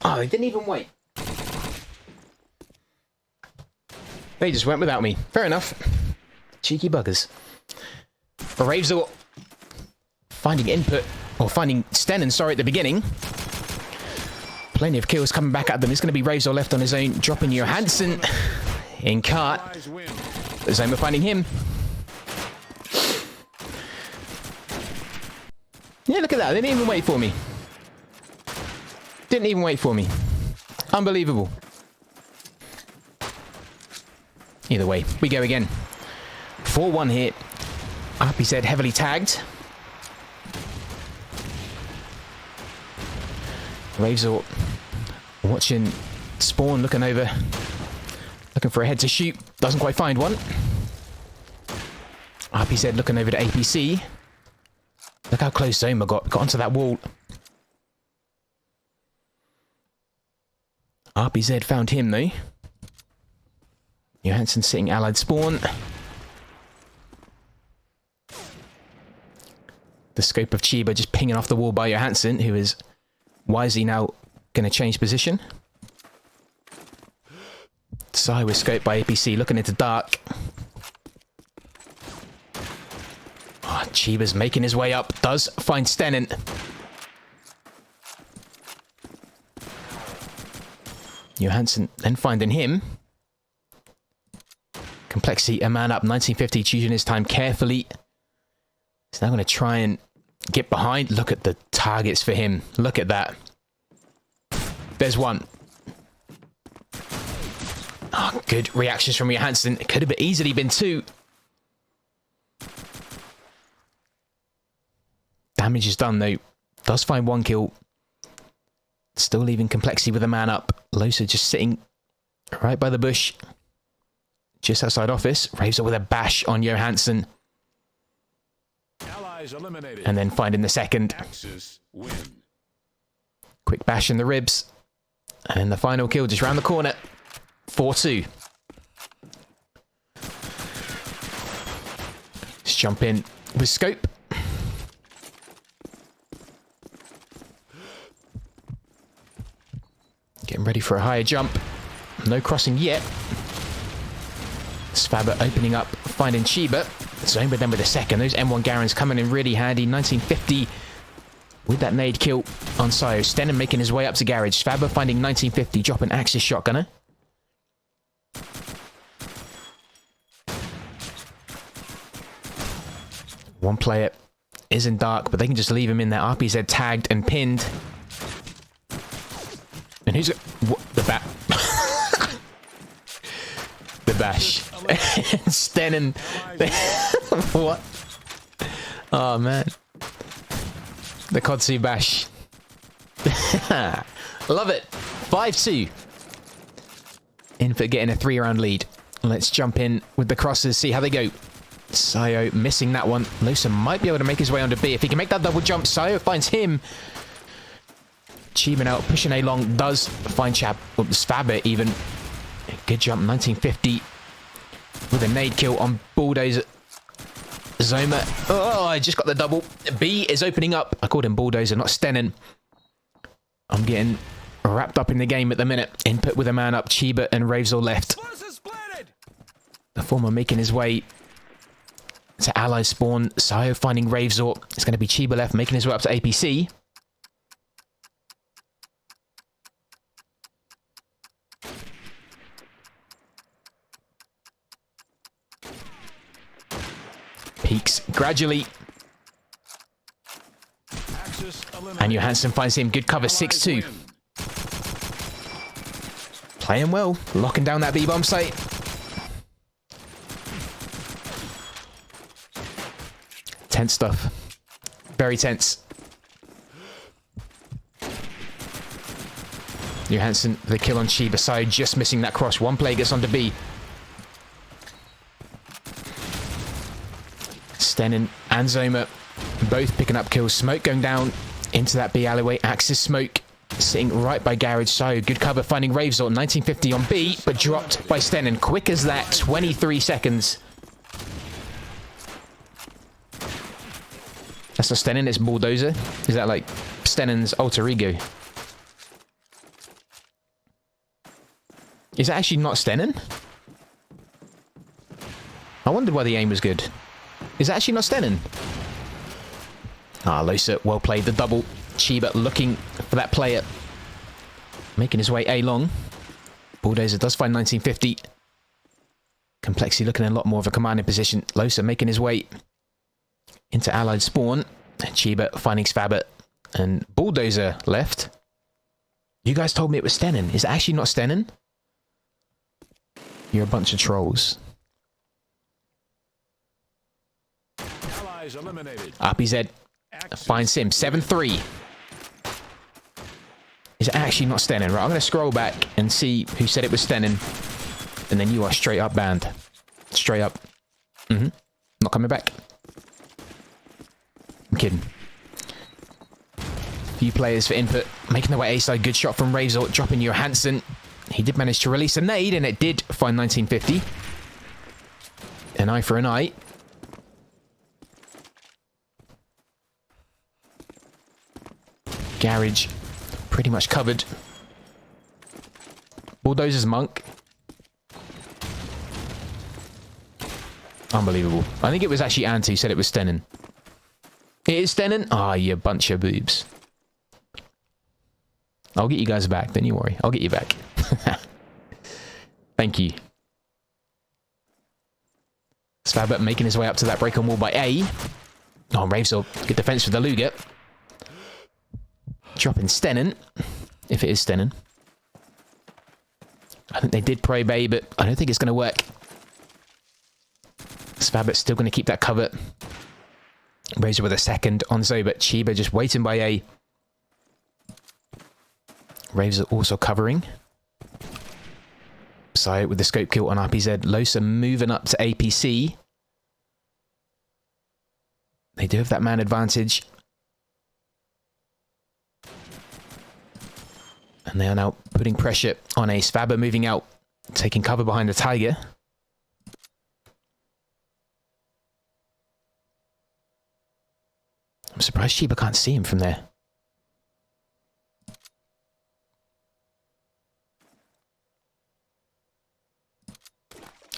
Oh, they didn't even wait. They just went without me. Fair enough. Cheeky buggers. Ravesor finding input, or finding Stenin, sorry, at the beginning. Plenty of kills coming back at them. It's going to be Ravesor left on his own, dropping Johansson in cart. Zoma finding him. Yeah, look at that. They didn't even wait for me. Didn't even wait for me. Unbelievable. Either way, we go again. 4-1 here. RPZ heavily tagged. Ravesor watching spawn, looking over. Looking for a head to shoot. Doesn't quite find one. RPZ looking over to APC. Look how close Zoma got onto that wall. RPZ found him though. Johansson sitting allied spawn. The scope of Chiba just pinging off the wall by Johansson, who is wisely now going to change position. Sai with scope by APC, looking into dark. Oh, Chiba's making his way up. Does find Stenin. Johansson then finding him. KOMPLEKSiii, a man up, 1950, choosing his time carefully. He's now going to try and get behind. Look at the targets for him. Look at that. There's one. Oh, good reactions from Johansson. It could have easily been two. Damage is done though. Does find one kill. Still leaving KOMPLEKSiii with a man up. Losa just sitting right by the bush. Just outside office. Raves up with a bash on Johansson. Allies eliminated. And then finding the second. Axis win. Quick bash in the ribs. And then the final kill just round the corner. 4-2. Let's jump in with scope. Getting ready for a higher jump. No crossing yet. Svaba opening up, finding Chiba. Zomba then with a second. Those M1 Garens coming in really handy. 1950 with that nade kill on Sayo. Stenin making his way up to garage. Svaba finding 1950, dropping Axis shotgunner. One player is in dark, but they can just leave him in there. RPZ tagged and pinned. And who's what, the bat? The bash. Stenin. What? Oh man. The KOTSU bash. Love it. 5-2. In for getting a 3-round lead. Let's jump in with the crosses, see how they go. Sayo missing that one. Losa might be able to make his way onto B. If he can make that double jump, Sayo finds him. Chiba out, pushing A long, does find Svaba even. Good jump, 1950. With a nade kill on Bulldozer. Zoma. Oh, I just got the double. B is opening up. I called him Bulldozer, not Stenin. I'm getting wrapped up in the game at the minute. Input with a man up. Chiba and Ravesor left. The former making his way to ally spawn. Sayo finding Ravesor. It's going to be Chiba left, making his way up to APC. Peaks gradually. And Johansson finds him. Good cover, 6-2. Playing well. Locking down that B-bomb site. Tense stuff. Very tense. Johansson, the kill on Chiba side, just missing that cross. One player gets onto B. Stenin and Zoma both picking up kills. Smoke going down into that B alleyway. Axis smoke sitting right by garage. So good cover finding Ravesor. 1950 on B, but dropped by Stenin. Quick as that. 23 seconds. That's not Stenin, it's Bulldozer. Is that like Stenin's alter ego? Is it actually not Stenin? I wondered why the aim was good. Is it actually not Stenin? Ah, Losa, well played. The double. Chiba looking for that player. Making his way A long. Bulldozer does find 1950. KOMPLEKSiii looking in a lot more of a commanding position. Losa making his way into allied spawn. Chiba finding Svaba. And Bulldozer left. You guys told me it was Stenin. Is it actually not Stenin? You're a bunch of trolls. RPZ finds him. 7-3. Is it actually not Stenin? Right, I'm going to scroll back and see who said it was Stenin. And then you are straight up banned. Straight up. Not coming back. I'm kidding. Few players for input. Making their way A-side. Good shot from Ravesor. Dropping Johansson. He did manage to release a nade, and it did find 1950. An eye for an eye. Garage pretty much covered. Bulldozer's Monk. Unbelievable. I think it was actually Ant who said it was Stennen. It is Stennen? Ah, you bunch of boobs. I'll get you guys back, don't you worry. I'll get you back. Thank you. Svabert making his way up to that break on wall by A. Oh, Ravesor, good defense for the Luger. Dropping Stennen, if it is Stennen. I think they did pray Bay, but I don't think it's going to work. Svabert's still going to keep that cover. Razor with a second on Zobert. Chiba just waiting by A. Razor also covering. Psy with the scope kill on RPZ. Losa moving up to APC. They do have that man advantage. And they are now putting pressure on A. Svaber moving out, taking cover behind the Tiger. I'm surprised Chiba can't see him from there.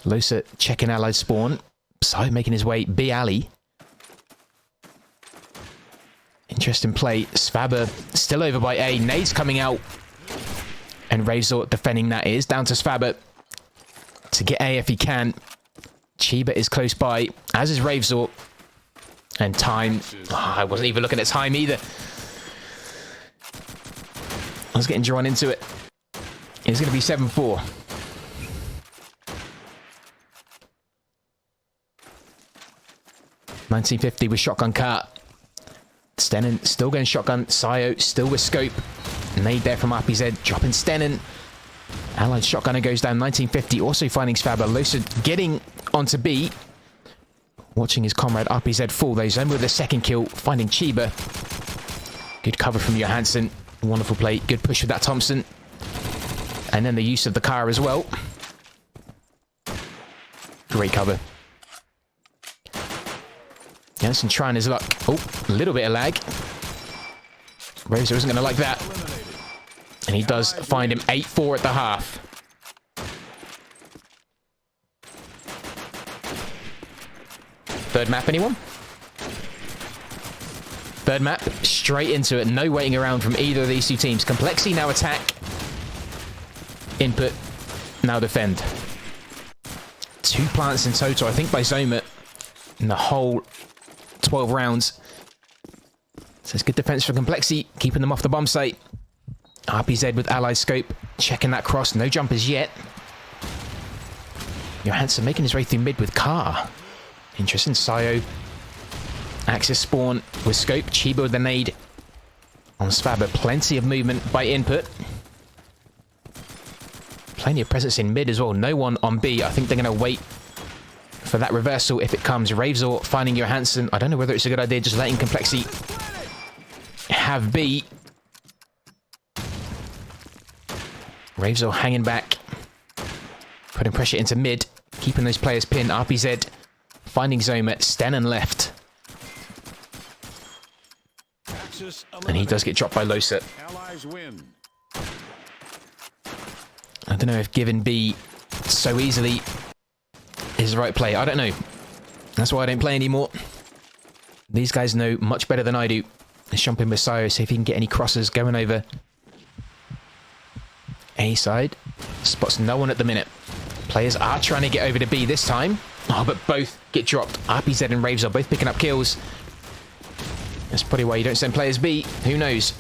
Losa checking allied spawn. Psy making his way B alley. Interesting play. Svaber still over by A. Nade's coming out. And Ravesor defending that is. Down to Svaber to get A if he can. Chiba is close by, as is Ravesor. And time. Oh, I wasn't even looking at time either. I was getting drawn into it. It's going to be 7-4. $19.50 with shotgun cart. Stennen still going shotgun. Sio still with scope. Nade there from RPZ. Dropping Stennen. Allied shotgunner goes down. 1950. Also finding Svaber. Losa getting onto B. Watching his comrade RPZ fall. They zone with the second kill. Finding Chiba. Good cover from Johansson. Wonderful play. Good push with that Thompson. And then the use of the car as well. Great cover. Johansson trying his luck. Oh, a little bit of lag. Razor isn't going to like that. And he does find him 8-4 at the half. Third map, anyone? Third map, straight into it. No waiting around from either of these two teams. KOMPLEKSiii now attack. Input, now defend. 2 plants in total, I think, by Zoma in the whole 12 rounds. So it's good defense for KOMPLEKSiii, keeping them off the bomb site. RPZ with allied scope, checking that cross. No jumpers yet. Johansson making his way through mid with car. Interesting. Sio. Axis spawn with scope. Chiba with the nade on Svaber. Plenty of movement by input. Plenty of presence in mid as well. No one on B. I think they're going to wait for that reversal if it comes. Ravesor finding Johansson. I don't know whether it's a good idea just letting KOMPLEKSiii have B. Ravesor hanging back. Putting pressure into mid. Keeping those players pinned. RPZ finding Zoma. Stennen left. And he does get dropped by Losa. I don't know if giving B so easily is the right play. I don't know. That's why I don't play anymore. These guys know much better than I do. Let's jump in with Sio, see if he can get any crosses going over. A side. Spots no one at the minute. Players are trying to get over to B this time. Oh, but both get dropped. RPZ and Raves are both picking up kills. That's probably why you don't send players B. Who knows?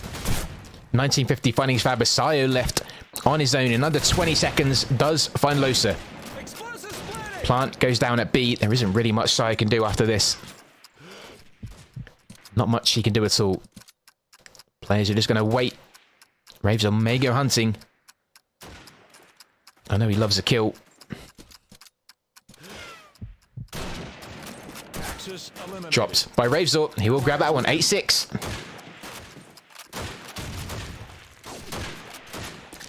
1950 finding Svaber. Sio left on his own in under 20 seconds. Does find Losa. Plant goes down at B. There isn't really much Sio can do after this. Not much he can do at all. Players are just going to wait. Raves may go hunting. I know he loves a kill. Dropped by Ravesor. He will grab that one. 8-6.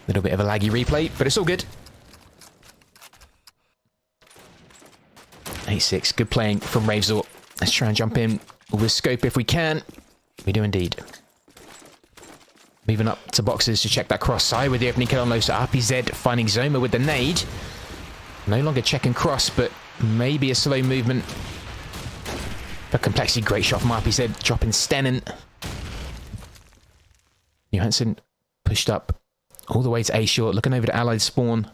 Little bit of a laggy replay, but it's all good. 8-6. Good playing from Ravesor. Let's try and jump in with scope if we can. We do indeed. Moving up to boxes to check that cross side with the opening kill on Losa. RPZ finding Zoma with the nade. No longer checking cross, but maybe a slow movement. For KOMPLEKSiii, great shot from RPZ, dropping Stennen. Johansson pushed up all the way to A short, looking over to Allied spawn.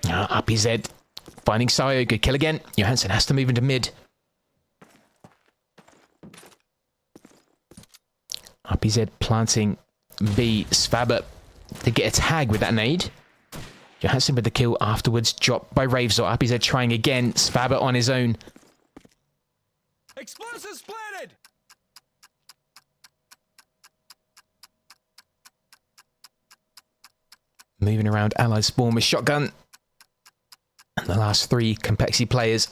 RPZ finding Sayo, good kill again. Johansson has to move into mid. RPZ planting B. Svabber to get a tag with that nade. Johansson with the kill afterwards, dropped by Ravesor. RPZ trying again. Svabber on his own. Explosives planted! Moving around Allied spawn with shotgun. And the last three KOMPLEKSiii players.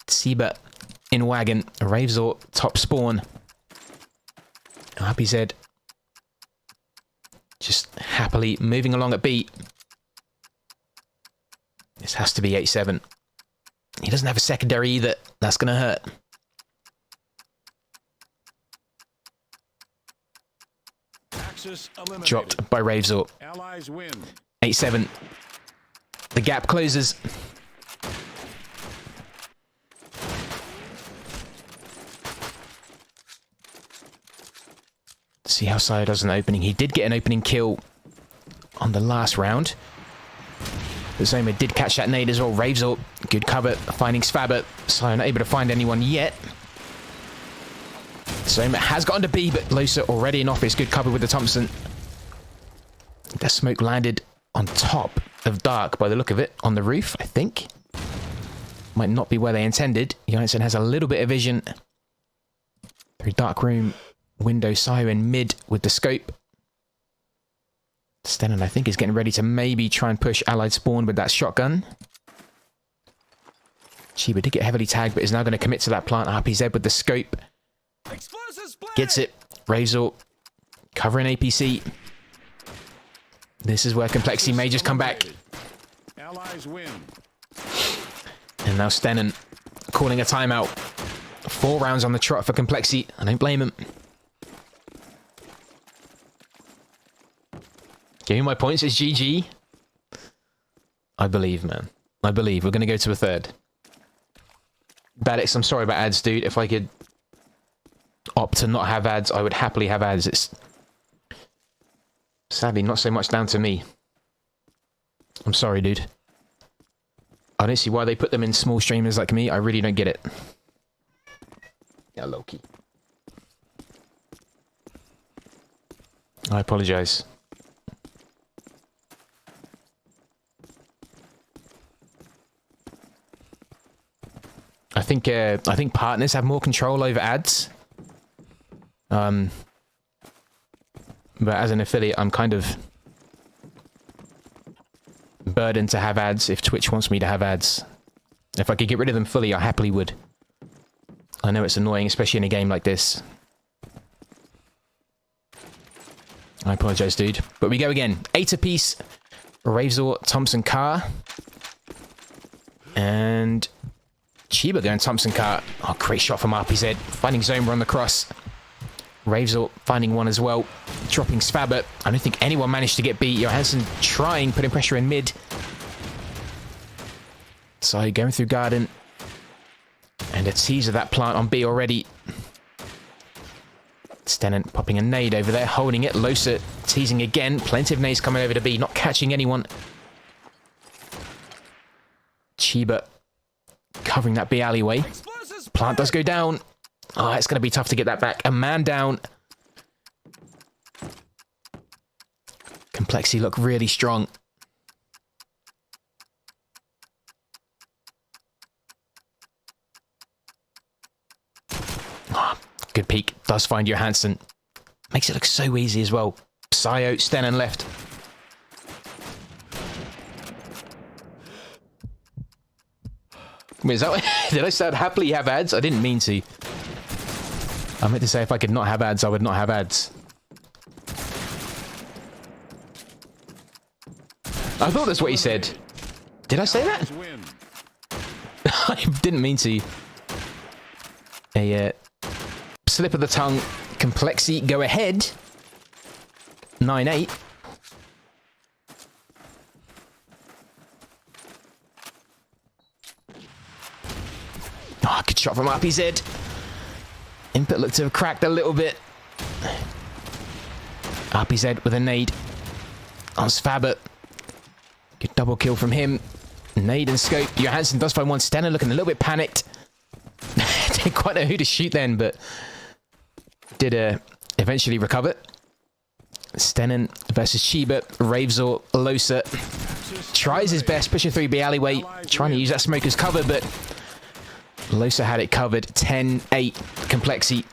Tsiba in wagon. Ravesor top spawn. RPZ just happily moving along at B. This has to be 8-7. He doesn't have a secondary either. That's going to hurt. Axis eliminated. Dropped by Ravesor. Allies win. 8-7. The gap closes. See how Sayo does an opening. He did get an opening kill on the last round. But Zoma did catch that nade as well. Ravesor, good cover, finding Svabber. Sayo not able to find anyone yet. Zoma has gotten to B, but Losa already in office. Good cover with the Thompson. The smoke landed on top of Dark by the look of it. On the roof, I think. Might not be where they intended. Johansson has a little bit of vision. Through Dark room. Window Sayo in mid with the scope. Stennen, I think, is getting ready to maybe try and push Allied spawn with that shotgun. Chiba did get heavily tagged, but is now going to commit to that plant. RPZ with the scope. Gets it. Ravesor covering APC. This is where KOMPLEKSiii may just come back. Allies win. And now Stennen calling a timeout. 4 rounds on the trot for KOMPLEKSiii. I don't blame him. Give me my points. It's GG. I believe, man. I believe. We're going to go to a third. Badix, I'm sorry about ads, dude. If I could opt to not have ads, I would happily have ads. It's sadly not so much down to me. I'm sorry, dude. I don't see why they put them in small streamers like me. I really don't get it. Yeah, Loki. I apologize. I think partners have more control over ads. But as an affiliate, I'm kind of burdened to have ads if Twitch wants me to have ads. If I could get rid of them fully, I happily would. I know it's annoying, especially in a game like this. I apologize, dude. But we go again. 8 apiece. Ravesor, Thompson, Carr. And Chiba going Thompson, Carr. Oh, great shot from RPZ. Finding Zoma on the cross. Ravesor finding one as well. Dropping Svabber. I don't think anyone managed to get beat. Johansson trying, putting pressure in mid. So going through garden. And a tease of that plant on B already. Stennen popping a nade over there, holding it. Losa teasing again. Plenty of nades coming over to B, not catching anyone. Chiba covering that B alleyway. Plant does go down. Oh, it's going to be tough to get that back. A man down. KOMPLEKSiii look really strong. Oh, good peek. Does find Johansson. Makes it look so easy as well. Sayo, Stennen left. Wait, is that, did I say happily have ads? I didn't mean to. I meant to say if I could not have ads, I would not have ads. I thought that's what he said. Did I say that? I didn't mean to. A slip of the tongue. KOMPLEKSiii go ahead. 9-8. Oh, good shot from RPZ. Input looked to have cracked a little bit. RPZ with a nade on Svabber. Good double kill from him. Nade and scope. Johansson does find one. Stenner looking a little bit panicked. Didn't quite know who to shoot then, but did eventually recover. Stennen versus Chiba. Ravesor, Losa tries his best, pushing through the alleyway, trying to use that smoke as cover, but Losa had it covered. 10-8 KOMPLEKSiii.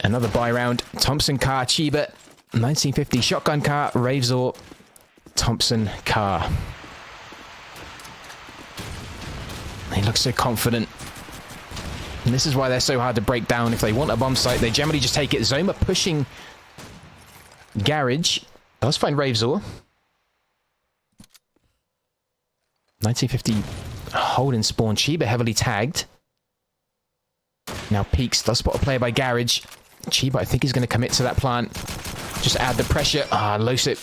Another buy round. Thompson car, Chiba. 1950 shotgun car, Ravesor, Thompson car. He looks so confident. And this is why they're so hard to break down. If they want a bomb site, they generally just take it. Zoma pushing Garage. Does find Ravesor. 1950 Holden spawn. Chiba heavily tagged. Now Peaks does spot a player by Garage. Chiba, I think he's going to commit to that plant. Just add the pressure. Ah, Losip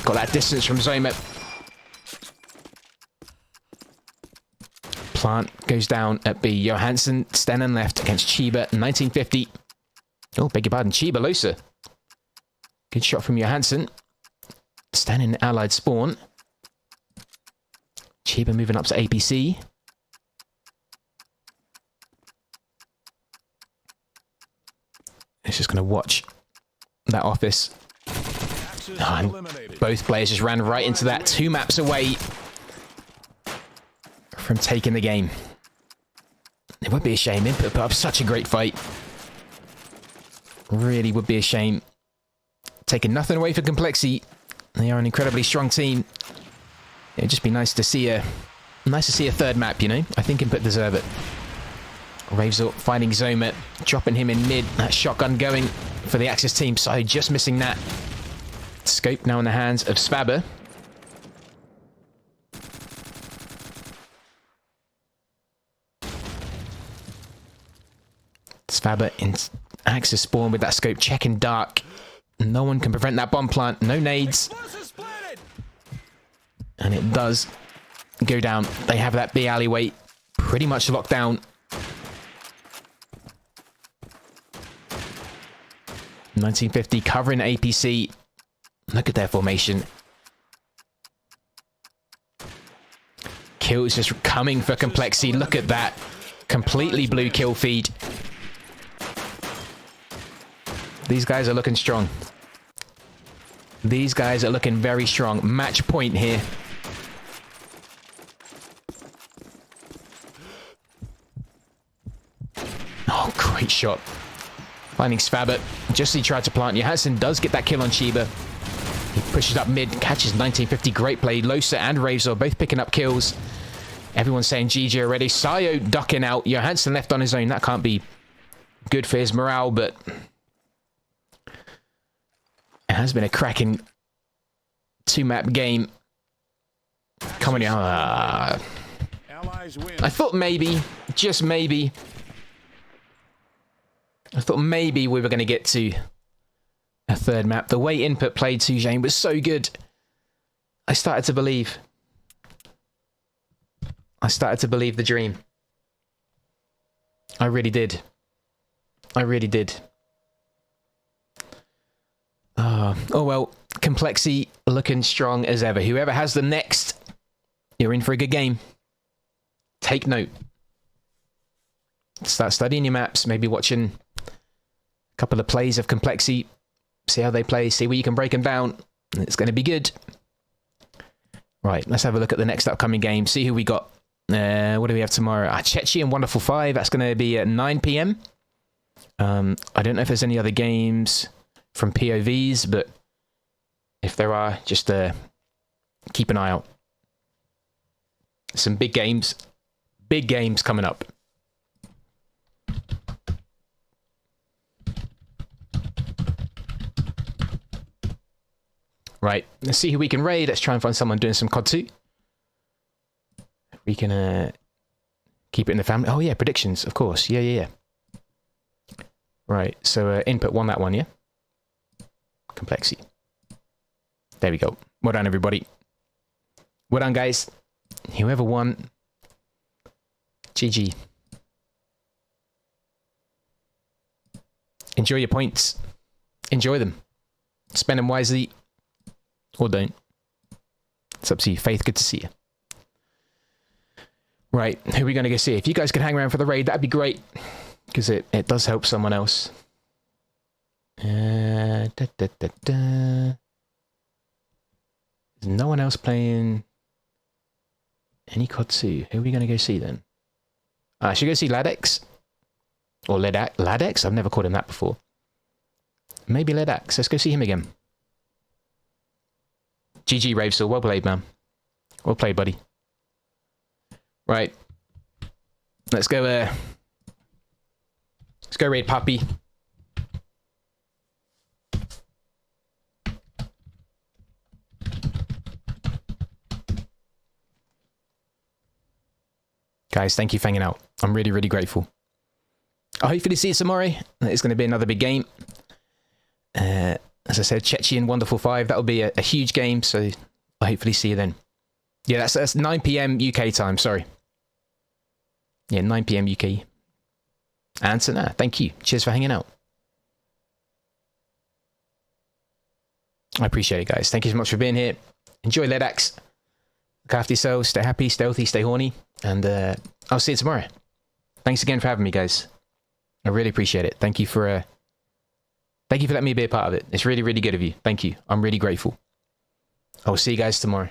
got that distance from Zoma. Plant goes down at B. Johansson, Stennen left against Chiba. 1950. Oh, beg your pardon. Chiba, Losa. Good shot from Johansson. Stennen allied spawn. Chiba moving up to APC. He's just going to watch that office. Oh, and both players just ran right into that. 2 maps away from taking the game. It would be a shame. Input put up such a great fight. Really would be a shame. Taking nothing away from KOMPLEKSiii. They are an incredibly strong team. It'd just be nice to see a third map, you know? I think Input deserve it. Ravesor finding Zoma, dropping him in mid. That shotgun going for the Axis team side, just missing that. Scope now in the hands of Svabber. Svabber in Axis spawn with that scope, checking dark. No one can prevent that bomb plant. No nades. And it does go down. They have that B alleyway pretty much locked down. 1950 covering APC. Look at their formation. Kills just coming for KOMPLEKSiii. Look at that. Completely blue kill feed. These guys are looking strong. These guys are looking very strong. Match point here. Oh, great shot. Finding Svabber. Just as he tried to plant. Johansson does get that kill on Chiba. He pushes up mid, catches 1950. Great play. Losa and Ravesor both picking up kills. Everyone's saying GG already. Sayo ducking out. Johansson left on his own. That can't be good for his morale, but it has been a cracking 2-map game. Come on, I thought maybe, just maybe, I thought maybe we were going to get to a third map. The way Input played Sujane was so good. I started to believe. I started to believe the dream. I really did. I really did. Oh well, KOMPLEKSiii looking strong as ever. Whoever has the next, you're in for a good game. Take note. Start studying your maps, maybe watching a couple of plays of KOMPLEKSiii, see how they play, see where you can break them down. It's going to be good. Right, let's have a look at the next upcoming game, see who we got. What do we have tomorrow? Chechi and Wonderful 5, that's going to be at 9 PM. I don't know if there's any other games from POVs, but if there are, just keep an eye out. Some big games coming up. Right, let's see who we can raid. Let's try and find someone doing some COD 2. We can Keep it in the family. Oh, yeah, predictions, of course. Yeah, yeah, yeah. Right, so input won that one, yeah? KOMPLEKSiii. There we go. Well done, everybody. Well done, guys. Whoever won, GG. Enjoy your points. Enjoy them. Spend them wisely. Or don't. It's up to you. Faith, good to see you. Right, who are we going to go see? If you guys could hang around for the raid, that'd be great. Because it does help someone else. There's no one else playing any COD 2. Who are we going to go see then? Should we go see Ladex? Or Ladex? I've never called him that before. Maybe Ladex. Let's go see him again. GG Ravesall. Well played, man. Well played, buddy. Right. Let's go raid Puppy. Guys, thank you for hanging out. I'm really, really grateful. I'll hopefully see you tomorrow. It's going to be another big game. As I said, Chechian Wonderful 5. That'll be a huge game, so I'll hopefully see you then. Yeah, that's 9 PM UK time, sorry. Yeah, 9 PM UK. Anson, thank you. Cheers for hanging out. I appreciate it, guys. Thank you so much for being here. Enjoy Ledax. Look after yourselves. Stay happy, stay healthy, stay horny. And I'll see you tomorrow. Thanks again for having me, guys. I really appreciate it. Thank you for letting me be a part of it. It's really, really good of you. Thank you. I'm really grateful. I will see you guys tomorrow.